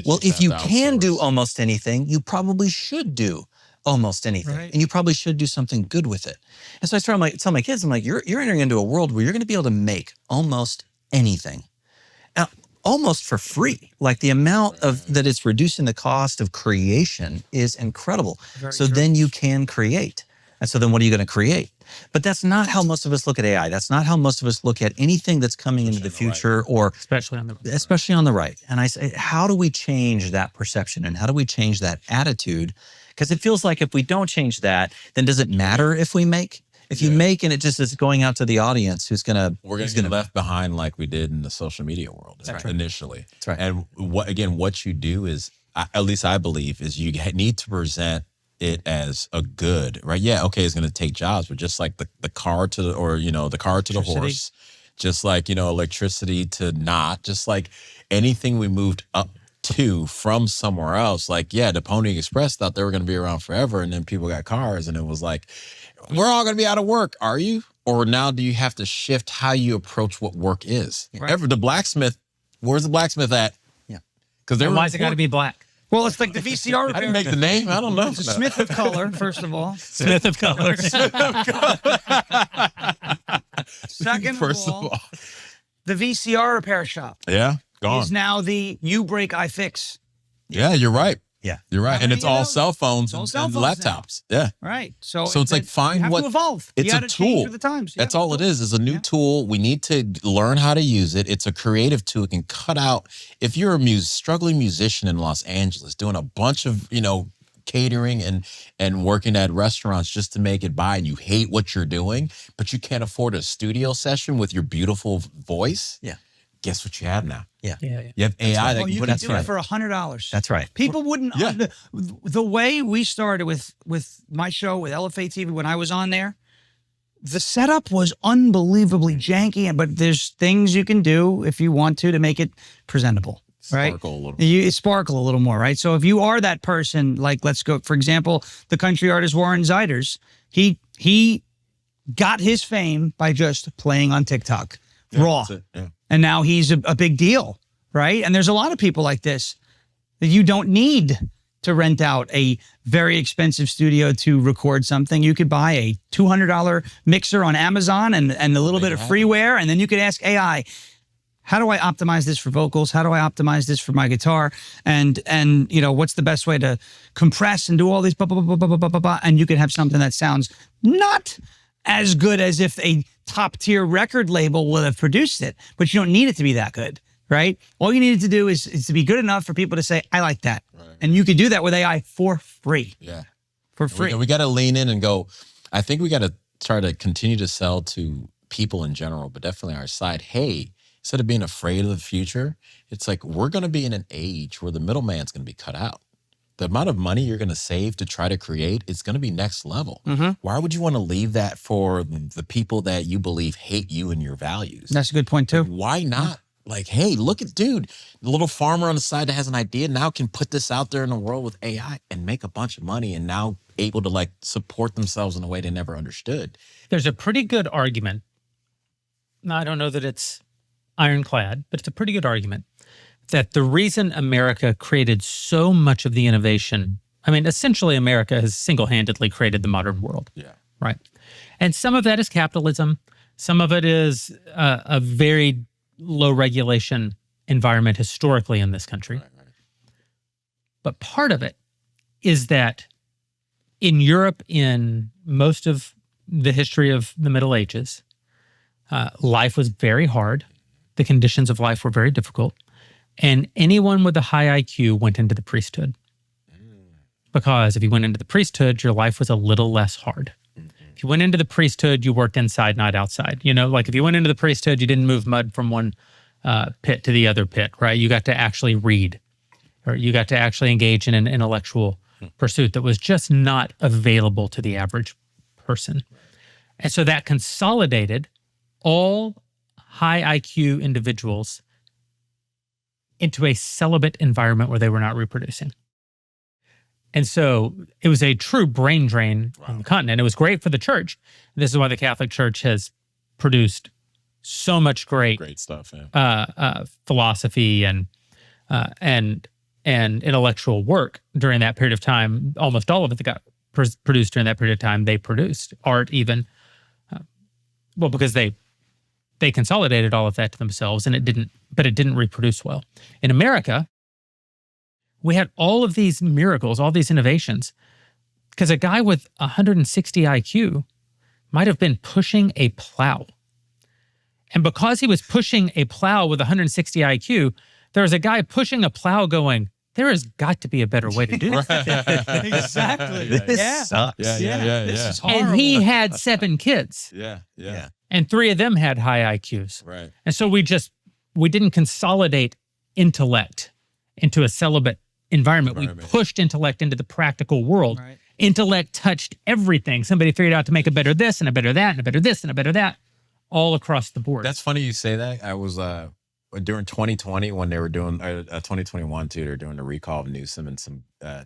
Well, if you can do almost anything, you probably should do almost anything. Right. And you probably should do something good with it. And so I started tell my kids, I'm like, you're entering into a world where you're going to be able to make almost anything. Now, almost for free. Like the amount that it's reducing the cost of creation is incredible. Very so true. then you can create. And so then what are you going to create? But that's not how most of us look at AI. That's not how most of us look at anything that's coming into the future or especially on the right. And I say, how do we change that perception and how do we change that attitude? Because it feels like if we don't change that, then does it matter if we make? If you make and it just is going out to the audience we're going to get left behind like we did in the social media world initially. That's right. And what you do is, at least I believe, is you need to present it as a good, right? Yeah, okay, it's going to take jobs, but just like the car to the horse, just like, electricity to not, just like anything we moved up to from somewhere else. Like, yeah, the Pony Express thought they were going to be around forever, and then people got cars, and it was like, we're all going to be out of work. Are you? Or now do you have to shift how you approach what work is? Right. The blacksmith, where's the blacksmith at? Yeah. Because Why is it got to be black? Well, it's like the VCR. I didn't make the name. I don't know. It's a Smith of color, first of all. Smith of color. Second of all, the VCR repair shop Yeah, gone. is now the you break, I fix. Yeah, you're right. Yeah. You're right. How And many it's of all those? cell phones It's and all cell phones laptops. Yeah. Right. So it's like, find you have what- to evolve. It's you a gotta change tool. with the times. That's all it is a new tool. We need to learn how to use it. It's a creative tool. It can cut out, if you're a struggling musician in Los Angeles doing a bunch of, catering and working at restaurants just to make it by, and you hate what you're doing, but you can't afford a studio session with your beautiful voice. Yeah. Guess what you have now? Yeah. You have AI that Oh, can you put can it do it for $100. That's right. People wouldn't. Yeah. The way we started with my show with LFA TV when I was on there, the setup was unbelievably janky. But there's things you can do if you want to make it presentable. Right? Sparkle a little. You sparkle a little more, right? So if you are that person, like let's go, for example, the country artist Warren Ziders, he got his fame by just playing on TikTok, raw. That's it. Yeah. And now he's a big deal, right? And there's a lot of people like this that you don't need to rent out a very expensive studio to record something. You could buy a $200 mixer on Amazon and a little bit of freeware, and then you could ask AI, how do I optimize this for vocals? How do I optimize this for my guitar? And what's the best way to compress and do all these blah, blah, blah, blah, blah, blah, blah, blah. And you can have something that sounds not as good as if a top tier record label would have produced it, but you don't need it to be that good, right? All you needed to do is to be good enough for people to say, I like that. Right. And you could do that with AI for free. Yeah. For free. We got to lean in and go, I think we got to try to continue to sell to people in general, but definitely our side. Hey, instead of being afraid of the future, it's like we're going to be in an age where the middleman's going to be cut out. The amount of money you're going to save to try to create is going to be next level. Mm-hmm. Why would you want to leave that for the people that you believe hate you and your values? That's a good point too. Why not like, hey, look at dude, the little farmer on the side that has an idea now can put this out there in the world with AI and make a bunch of money and now able to like support themselves in a way they never understood. There's a pretty good argument. Now, I don't know that it's ironclad, but it's a pretty good argument that the reason America created so much of the innovation, I mean, essentially America has single-handedly created the modern world. Yeah. Right. And some of that is capitalism. Some of it is a very low regulation environment historically in this country. Right. But part of it is that in Europe, in most of the history of the Middle Ages, life was very hard. The conditions of life were very difficult. And anyone with a high IQ went into the priesthood. Because if you went into the priesthood, your life was a little less hard. If you went into the priesthood, you worked inside, not outside. You know, like if you went into the priesthood, you didn't move mud from one pit to the other pit, right? You got to actually read, or you got to actually engage in an intellectual pursuit that was just not available to the average person. And so that consolidated all high IQ individuals into a celibate environment where they were not reproducing. And so it was a true brain drain on the continent. It was great for the church. This is why the Catholic Church has produced so much great stuff, philosophy and intellectual work during that period of time. Almost all of it that got produced during that period of time, they produced art even. Because they consolidated all of that to themselves, and it didn't reproduce well. In America, we had all of these miracles, all these innovations, because a guy with 160 IQ might have been pushing a plow. And because he was pushing a plow with 160 IQ, there was a guy pushing a plow going, there has got to be a better way to do this. Exactly. This sucks. This is horrible. And he had 7 kids. Yeah. And 3 of them had high IQs. Right. And so we didn't consolidate intellect into a celibate environment. We pushed intellect into the practical world. Right. Intellect touched everything. Somebody figured out to make a better this and a better that and a better this and a better that all across the board. That's funny you say that. I was during 2020 when they were doing 2021 too. They were doing the recall of Newsom, and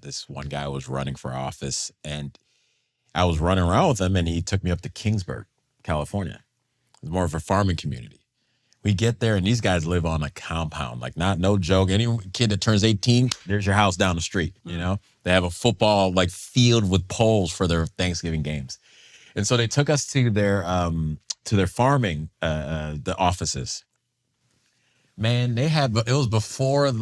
this one guy was running for office, and I was running around with him, and he took me up to Kingsburg, California. It's more of a farming community. We get there, and these guys live on a compound, like no joke. Any kid that turns 18, there's your house down the street. You know, they have a football like field with poles for their Thanksgiving games, and so they took us to their farming the offices. Man, it was before the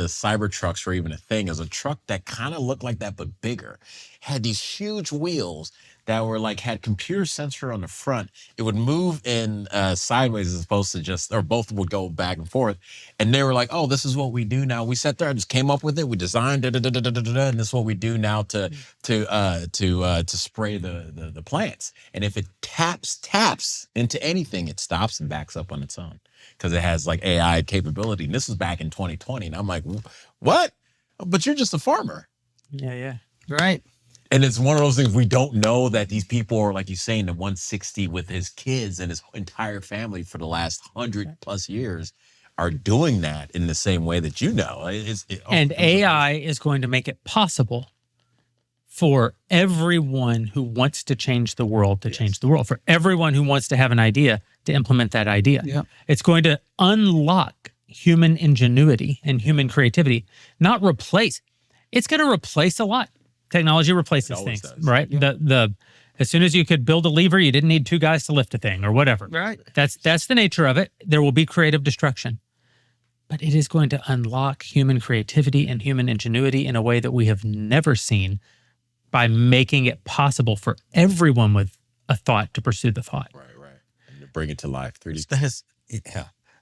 cyber trucks were even a thing. It was a truck that kind of looked like that but bigger. Had these huge wheels that were like had computer sensor on the front. It would move in sideways as opposed to or both would go back and forth. And they were like, "Oh, this is what we do now." We sat there and just came up with it. We designed and this is what we do now to spray the plants. And if it taps into anything, it stops and backs up on its own because it has like AI capability. And this was back in 2020. And I'm like, "What? But you're just a farmer." Yeah. Right. And it's one of those things we don't know that these people are, like you saying, the 160 with his kids and his entire family for the last 100+ years are doing that in the same way that you know. And AI is going to make it possible for everyone who wants to change the world to change the world, for everyone who wants to have an idea to implement that idea. Yep. It's going to unlock human ingenuity and human creativity, not replace. It's going to replace a lot. Technology replaces things, does. right? Yeah. As soon as you could build a lever, you didn't need 2 guys to lift a thing or whatever. Right. That's the nature of it. There will be creative destruction. But it is going to unlock human creativity and human ingenuity in a way that we have never seen by making it possible for everyone with a thought to pursue the thought. Right. And to bring it to life. 3D. That is,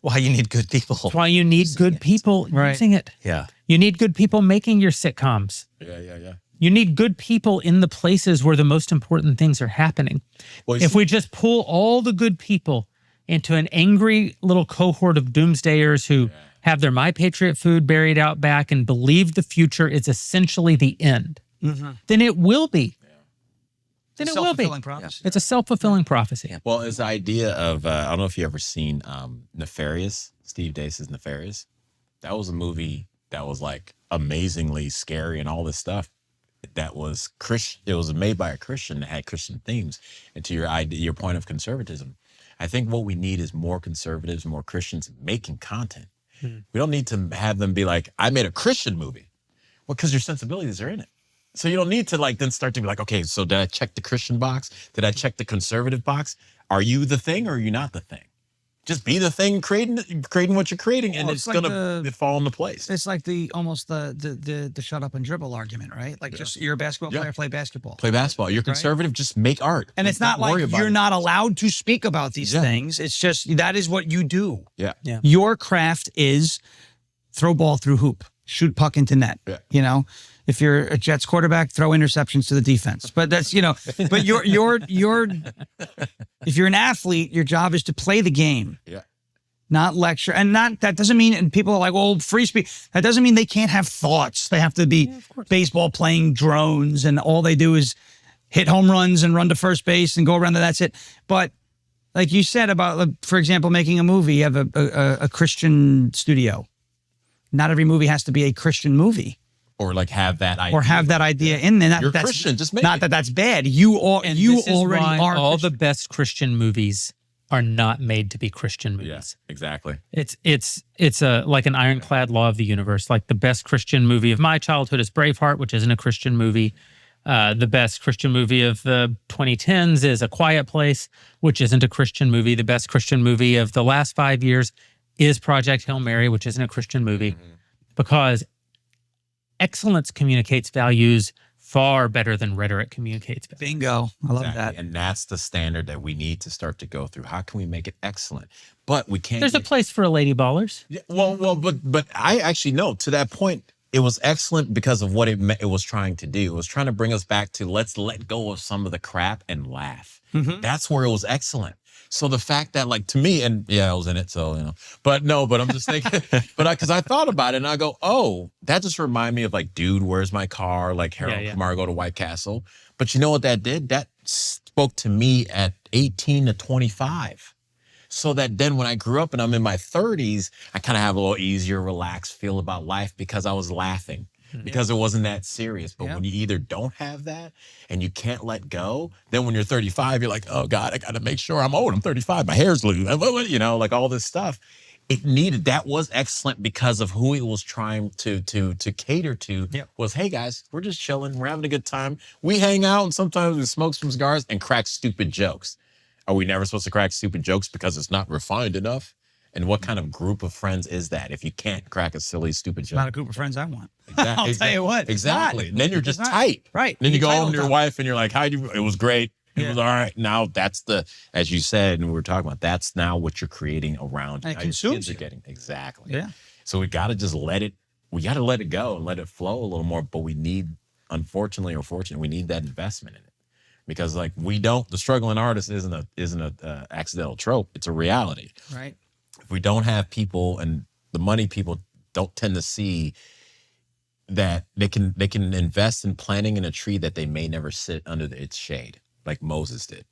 why you need good people. That's why you need good people using it. Yeah. You need good people making your sitcoms. Yeah. You need good people in the places where the most important things are happening. Well, if we just pull all the good people into an angry little cohort of doomsdayers who have their My Patriot food buried out back and believe the future is essentially the end, then it will be. then it will be. Self-fulfilling prophecy. It's a self-fulfilling prophecy. Well, it's the idea of I don't know if you ever seen Nefarious, Steve Dace's Nefarious. That was a movie that was like amazingly scary and all this stuff. That was Christian. It was made by a Christian that had Christian themes. And to your point of conservatism, I think what we need is more conservatives, more Christians making content. We don't need to have them be like, I made a Christian movie. Well, because your sensibilities are in it. So you don't need to like then start to be like, okay, so did I check the Christian box? Did I check the conservative box? Are you the thing or are you not the thing? Just be the thing, creating what you're creating, and it's like gonna fall into place. It's like almost the shut up and dribble argument, right? Like just you're a basketball player, play basketball. Play basketball. You're conservative, just make art. And it's not like you're not allowed to speak about these things. It's just that is what you do. Yeah. Your craft is throw ball through hoop, shoot puck into net. Yeah. You know, if you're a Jets quarterback, throw interceptions to the defense. But that's but you're if you're an athlete, your job is to play the game. Yeah. Not lecture. And that doesn't mean, and people are like, well, free speech. That doesn't mean they can't have thoughts. They have to be baseball playing drones and all they do is hit home runs and run to first base and go around and that's it. But like you said about, for example, making a movie, you have a Christian studio. Not every movie has to be a Christian movie. Or like have that idea. Or have that idea in there. You're Christian, just make not it. that that's bad. You already are. All the best Christian movies are not made to be Christian movies. Yes, exactly. It's like an ironclad law of the universe. Like the best Christian movie of my childhood is Braveheart, which isn't a Christian movie. The best Christian movie of the 2010s is A Quiet Place, which isn't a Christian movie. The best Christian movie of the last 5 years is Project Hail Mary, which isn't a Christian movie. Because excellence communicates values far better than rhetoric communicates values. Bingo. I love that. And that's the standard that we need to start to go through. How can we make it excellent? But we can't. There's a place for a Lady Ballers. Yeah, but I actually know to that point, it was excellent because of what it was trying to do. It was trying to bring us back to let's let go of some of the crap and laugh. That's where it was excellent. So the fact that, like, to me, and yeah, I was in it, so, but I'm just thinking, because I thought about it and I go, oh, that just reminded me of like, dude, where's my car? Like Harold Kumar go to White Castle. But you know what that did? That spoke to me at 18 to 25. So that then when I grew up and I'm in my 30s, I kind of have a little easier, relaxed feel about life because I was laughing. Because it wasn't that serious. But when you either don't have that and you can't let go, then when you're 35, you're like, oh God, I got to make sure I'm old. I'm 35. My hair's loose. Like all this stuff. That was excellent because of who it was trying to cater to was, hey guys, we're just chilling. We're having a good time. We hang out and sometimes we smoke some cigars and crack stupid jokes. Are we never supposed to crack stupid jokes because it's not refined enough? And what kind of group of friends is that if you can't crack a silly, stupid joke? Not a group of friends I want. I'll tell you what. Exactly. Then you're just tight. Right. Then you go home to your wife and you're like, it was great. It was all right. Now that's as you said, and we were talking about, that's now what you're creating around you. And it consumes kids are getting. Exactly. Yeah. So we got to just let it go and let it flow a little more. But we need, unfortunately or fortunately, we need that investment in it. Because like the struggling artist isn't a accidental trope. It's a reality. Right. If we don't have people and the money people don't tend to see that they can invest in planting in a tree that they may never sit under its shade, like Moses did.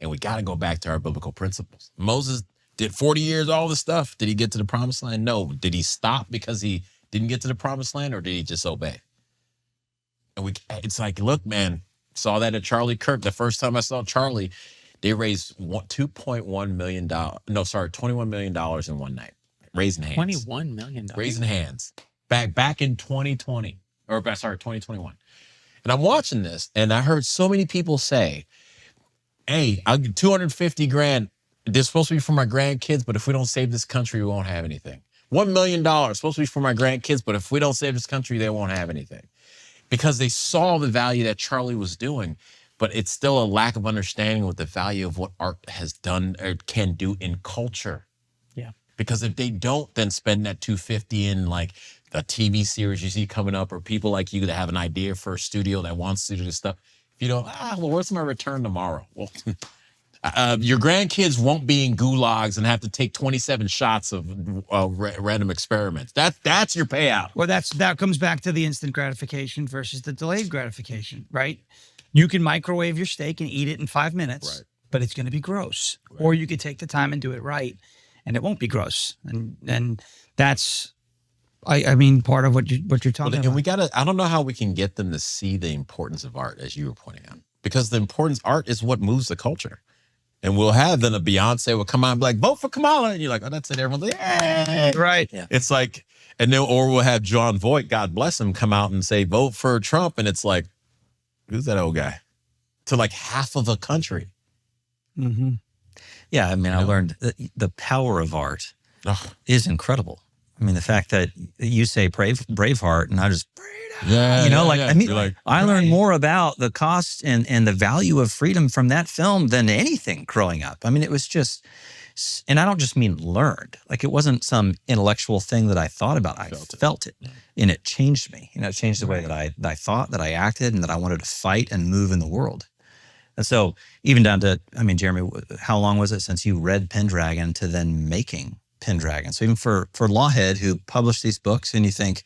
And we got to go back to our biblical principles. Moses did 40 years, all this stuff. Did he get to the promised land? No. Did he stop because he didn't get to the promised land, or did he just obey? And it's like, look, man, saw that at Charlie Kirk. The first time I saw Charlie, they raised $2.1 million. No, sorry, $21 million in one night. Raising hands. $21 million. Raising hands. Back in 2020. 2021. And I'm watching this, and I heard so many people say, hey, I'll get $250,000. This is supposed to be for my grandkids, but if we don't save this country, we won't have anything. $1 million supposed to be for my grandkids, but if we don't save this country, they won't have anything. Because they saw the value that Charlie was doing. But it's still a lack of understanding with the value of what art has done or can do in culture. Yeah. Because if they don't then spend that $250 in like the TV series you see coming up, or people like you that have an idea for a studio that wants to do this stuff, if you don't, where's my return tomorrow? Well, your grandkids won't be in gulags and have to take 27 shots of random experiments. That's your payout. Well, that comes back to the instant gratification versus the delayed gratification, right? You can microwave your steak and eat it in 5 minutes, Right. but it's going to be gross. Right. Or you could take the time and do it right, and it won't be gross. And that's, I mean, part of what you're talking And about. we gotta. I don't know how we can get them to see the importance of art, as you were pointing out, because the importance art is what moves the culture. And we'll have then a Beyonce will come out and be like, vote for Kamala. And you're like, oh, that's it. Everyone's like, yeah. Right. Yeah. It's like, and then, or we'll have John Voight, God bless him, come out and say, vote for Trump. And it's like, who's that old guy? To like half of a country. Mm-hmm. Yeah, I mean, I learned that the power of art is incredible. I mean, the fact that you say Braveheart, and I just, Yeah. you know, like, I mean, like, I learned more about the cost and the value of freedom from that film than anything growing up. I mean, it was just, and I don't just mean learned, like it wasn't some intellectual thing that I thought about. I felt it, and it changed me. You know, it changed the way that I thought, that I acted, and that I wanted to fight and move in the world. And so even down to, I mean, Jeremy, how long was it since you read Pendragon to then making Pendragon? So even for Lawhead, who published these books, and you think,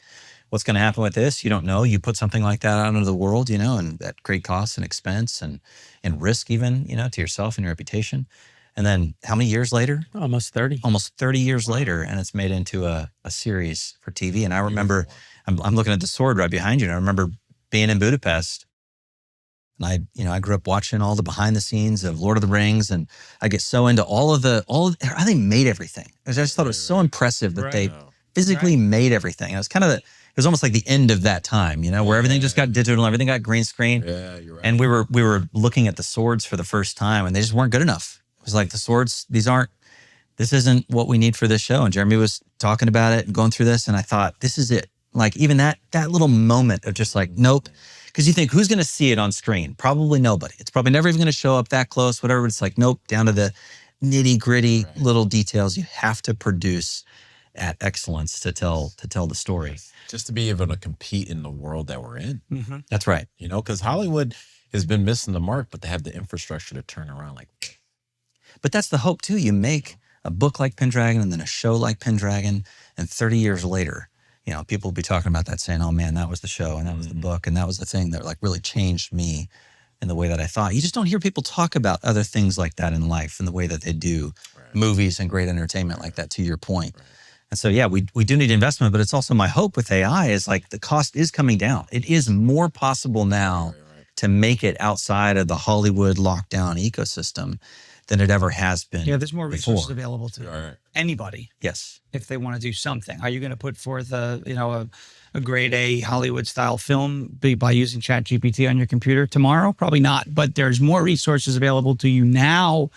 what's going to happen with this? You don't know. You put something like that out into the world, you know, and at great cost and expense and risk even, you know, to yourself and your reputation. And then how many years later? Almost 30. Almost 30 years later, and it's made into a series for TV. And I remember, I'm looking at the sword right behind you, and I remember being in Budapest. And I grew up watching all the behind the scenes of Lord of the Rings, and I get so into all of how they made everything. I just thought it was so impressive that they physically made everything. It was kind of it was almost like the end of that time, you know, where everything just got digital, everything got green screen. Yeah, you're right. And we were looking at the swords for the first time, and they just weren't good enough. It was like, the swords, this isn't what we need for this show. And Jeremy was talking about it and going through this, and I thought, this is it. Like, even that little moment of just like, nope. Because you think, who's going to see it on screen? Probably nobody. It's probably never even going to show up that close, whatever. It's like, nope, down to the nitty gritty little details you have to produce at excellence to tell the story. Just to be able to compete in the world that we're in. Mm-hmm. That's right. You know, because Hollywood has been missing the mark, but they have the infrastructure to turn around. Like, but that's the hope too. You make a book like Pendragon and then a show like Pendragon, and 30 years later, you know, people will be talking about that, saying, oh man, that was the show, and that was the book, and that was the thing that like really changed me in the way that I thought. You just don't hear people talk about other things like that in life in the way that they do movies and great entertainment like that, to your point. And so, yeah, we do need investment, but it's also my hope with AI is like the cost is coming down. It is more possible now to make it outside of the Hollywood lockdown ecosystem than it ever has been. Yeah, there's more resources before. available to anybody. Yes. If they want to do something. Are you going to put forth a grade A Hollywood style film by using ChatGPT on your computer tomorrow? Probably not. But there's more resources available to you now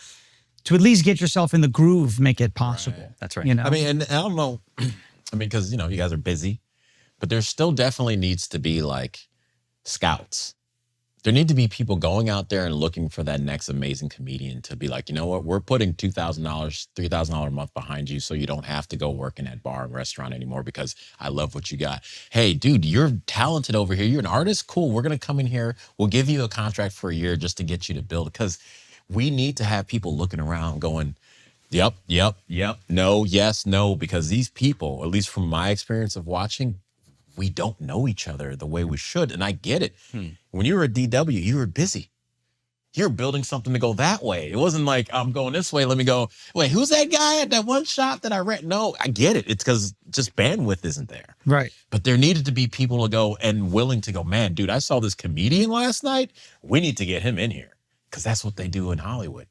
to at least get yourself in the groove, make it possible. Right. That's right. You know? I mean, and I don't know, I mean, because, you know, you guys are busy, but there still definitely needs to be like scouts. There need to be people going out there and looking for that next amazing comedian to be like, you know what, we're putting $2,000, $3,000 a month behind you so you don't have to go work in that bar and restaurant anymore because I love what you got. Hey, dude, you're talented over here. You're an artist? Cool. We're going to come in here. We'll give you a contract for a year just to get you to build. Because we need to have people looking around going, yep, no, yes, no. Because these people, at least from my experience of watching, we don't know each other the way we should. And I get it. When you were at DW, you were busy. You're building something to go that way. It wasn't like, I'm going this way. Let me go, wait, who's that guy at that one shop that I read? No, I get it. It's because just bandwidth isn't there. Right. But there needed to be people to go and willing to go, man, dude, I saw this comedian last night. We need to get him in here. Because that's what they do in Hollywood.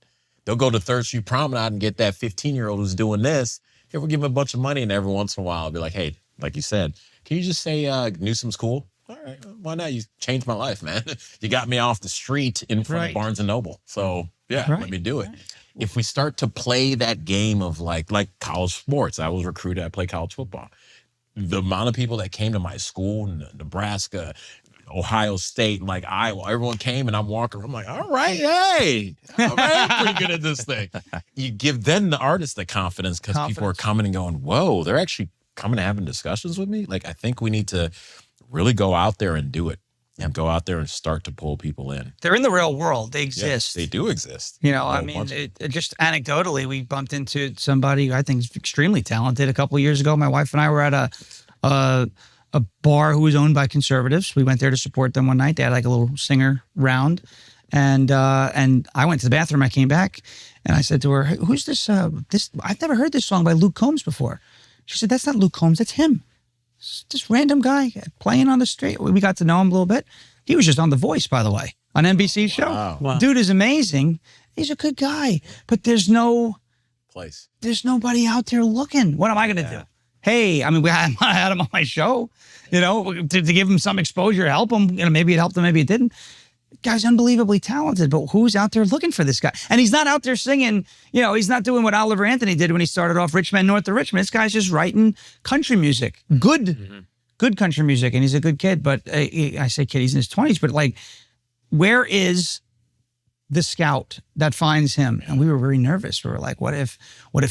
They'll go to 3rd Street Promenade and get that 15-year-old who's doing this. Here, we'll give him a bunch of money, and every once in a while, I'll be like, hey, like you said, can you just say Newsom's cool? All right, why not? You changed my life, man. You got me off the street in front of Barnes & Noble. So, yeah, let me do it. If we start to play that game of like college sports, I was recruited, I played college football. The amount of people that came to my school, Nebraska, Ohio State, like Iowa, everyone came and I'm walking. I'm like, all right, hey, I'm pretty good at this thing. You give then the artist the confidence because people are coming and going, whoa, they're actually coming and having discussions with me. Like, I think we need to really go out there and do it and go out there and start to pull people in. They're in the real world. They exist. Yes, they do exist. You know, I mean, just anecdotally, we bumped into somebody who I think is extremely talented a couple of years ago. My wife and I were at a bar who was owned by conservatives. We went there to support them one night. They had like a little singer round. And I went to the bathroom. I came back and I said to her, who's this? I've never heard this song by Luke Combs before. She said, that's not Luke Combs. That's him. It's this random guy playing on the street. We got to know him a little bit. He was just on The Voice, by the way, on NBC's show. Wow. Dude is amazing. He's a good guy, but there's nobody out there looking. What am I going to do? Hey, I mean, I had him on my show, to give him some exposure, help him. Maybe it helped him, maybe it didn't. The guy's unbelievably talented, but who's out there looking for this guy? And he's not out there singing, he's not doing what Oliver Anthony did when he started off Rich Men North of Richmond. This guy's just writing country music, good country music, and he's a good kid. But I say kid, he's in his 20s, but like, where is the scout that finds him? And we were very nervous. We were like, what if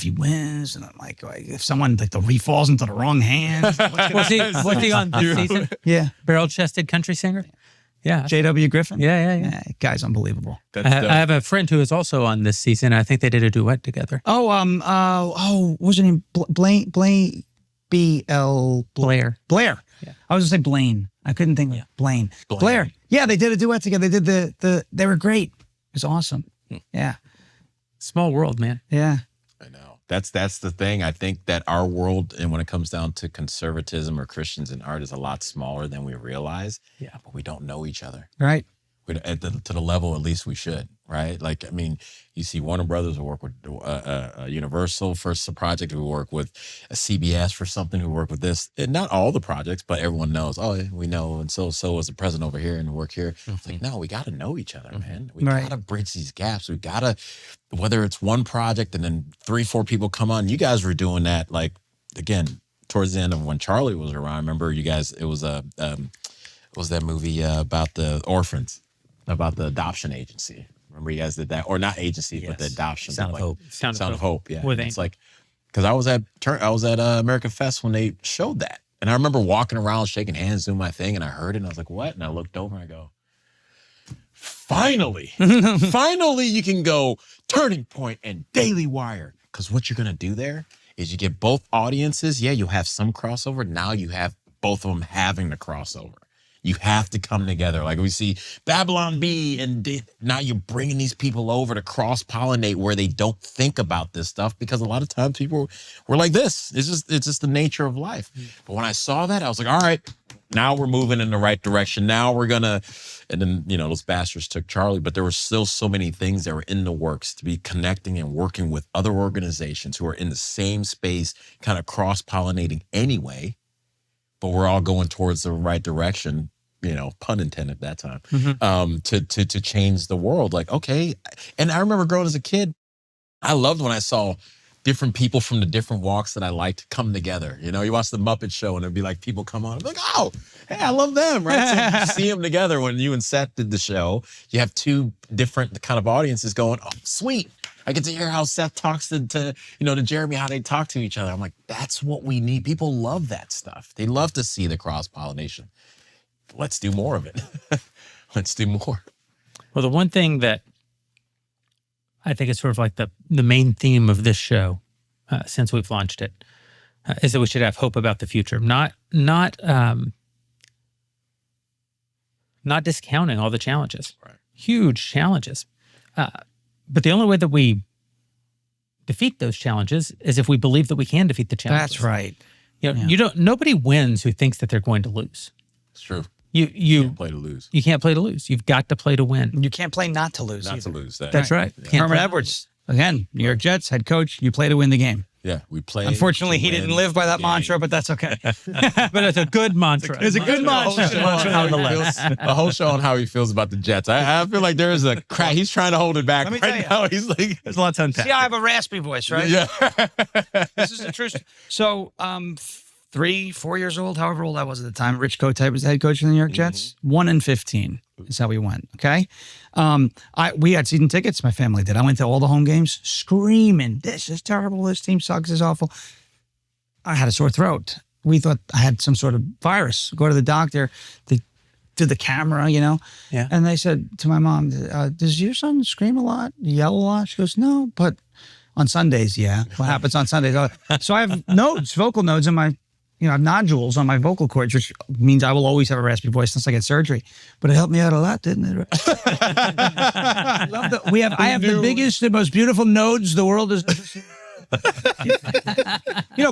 he wins? And I'm like if someone like he falls into the wrong hands. Was he on this season? Yeah. Barrel-chested country singer? Yeah. J.W. Griffin? Yeah. Guy's unbelievable. I have a friend who is also on this season. I think they did a duet together. What was her name? Blaine. Blair. Blair. Yeah. I was going to say Blaine. I couldn't think of Blaine. Blair. Yeah, they did a duet together. They did they were great. It was awesome. Yeah. Small world, man. Yeah. I know. That's the thing. I think that our world, and when it comes down to conservatism or Christians in art, is a lot smaller than we realize. Yeah. But we don't know each other. Right. To the level at least we should, right? Like, I mean, you see Warner Brothers will work with Universal for a project, we work with a CBS for something, we work with this. And not all the projects, but everyone knows, we know, and so is the president over here and work here. It's like, no, we got to know each other, man. We got to bridge these gaps. We got to, whether it's one project and then 3-4 people come on. You guys were doing that, like, again, towards the end of when Charlie was around. I remember you guys, it was that movie about the orphans, about the adoption agency. Remember you guys did that? Or not agency, but the adoption. Sound of Hope. Sound of Hope, yeah. With it's like, because I was at American Fest when they showed that. And I remember walking around, shaking hands, doing my thing, and I heard it, and I was like, what? And I looked over and I go, finally, finally you can go Turning Point and Daily Wire. Because what you're going to do there is you get both audiences. Yeah, you'll have some crossover. Now you have both of them having the crossover. You have to come together. Like we see Babylon Bee, and now you're bringing these people over to cross-pollinate where they don't think about this stuff, because a lot of times people were like this. It's just the nature of life. But when I saw that, I was like, all right, now we're moving in the right direction. Now we're gonna, and then, those bastards took Charlie, but there were still so many things that were in the works to be connecting and working with other organizations who are in the same space, kind of cross-pollinating anyway, but we're all going towards the right direction. Pun intended that time, to change the world. Like, okay. And I remember growing as a kid, I loved when I saw different people from the different walks that I liked come together. You watch the Muppet Show and it'd be like people come on, I'm like, oh, hey, I love them, right? So you see them together. When you and Seth did the show, you have two different kind of audiences going, oh, sweet. I get to hear how Seth talks to Jeremy, how they talk to each other. I'm like, that's what we need. People love that stuff. They love to see the cross-pollination. Let's do more of it. Let's do more. Well, the one thing that I think is sort of like the main theme of this show since we've launched it is that we should have hope about the future. Not discounting all the challenges, right. Huge challenges. But the only way that we defeat those challenges is if we believe that we can defeat the challenges. That's right. Nobody wins who thinks that they're going to lose. It's true. You can't play to lose. You can't play to lose. You've got to play to win. You can't play not to lose. Not either. to lose. That's right. Yeah. Herman Edwards, again, New York Jets head coach. You play to win the game. Yeah, we play. Unfortunately, he didn't live by that mantra, but that's okay. But it's a good mantra. It's a good mantra. The whole show on how he feels about the Jets. I feel like there is a crack. He's trying to hold it back right now. He's like, there's a lot to unpack. See, I have a raspy voice, right? Yeah. This is the truth. So, 3-4 years old, however old I was at the time, Rich Kotite was the head coach of the New York Jets. 1-15 is how we went. Okay. We had season tickets. My family did. I went to all the home games screaming, this is terrible. This team sucks. This is awful. I had a sore throat. We thought I had some sort of virus. Go to the doctor. They did the camera, Yeah. And they said to my mom, does your son scream a lot? Yell a lot? She goes, no, but on Sundays, yeah. What happens on Sundays? So I have nodes, vocal nodes in my I have nodules on my vocal cords, which means I will always have a raspy voice unless I get surgery. But it helped me out a lot, didn't it? I have the biggest, the most beautiful nodes the world has ever seen.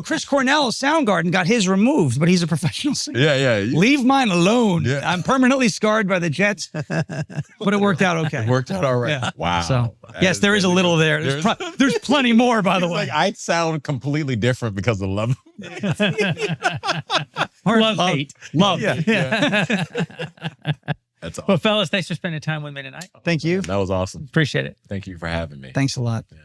Chris Cornell, Soundgarden, got his removed, but he's a professional singer. Yeah. Leave mine alone. Yeah. I'm permanently scarred by the Jets, but it worked out okay. It worked out all right. Yeah. Wow. So, yes, there is a little there. There's plenty more, by the way. Like, I sound completely different because of love. Love, hate. Love. Yeah. That's awesome. Well, fellas, thanks for spending time with me tonight. Thank you. That was awesome. Appreciate it. Thank you for having me. Thanks a lot. Yeah.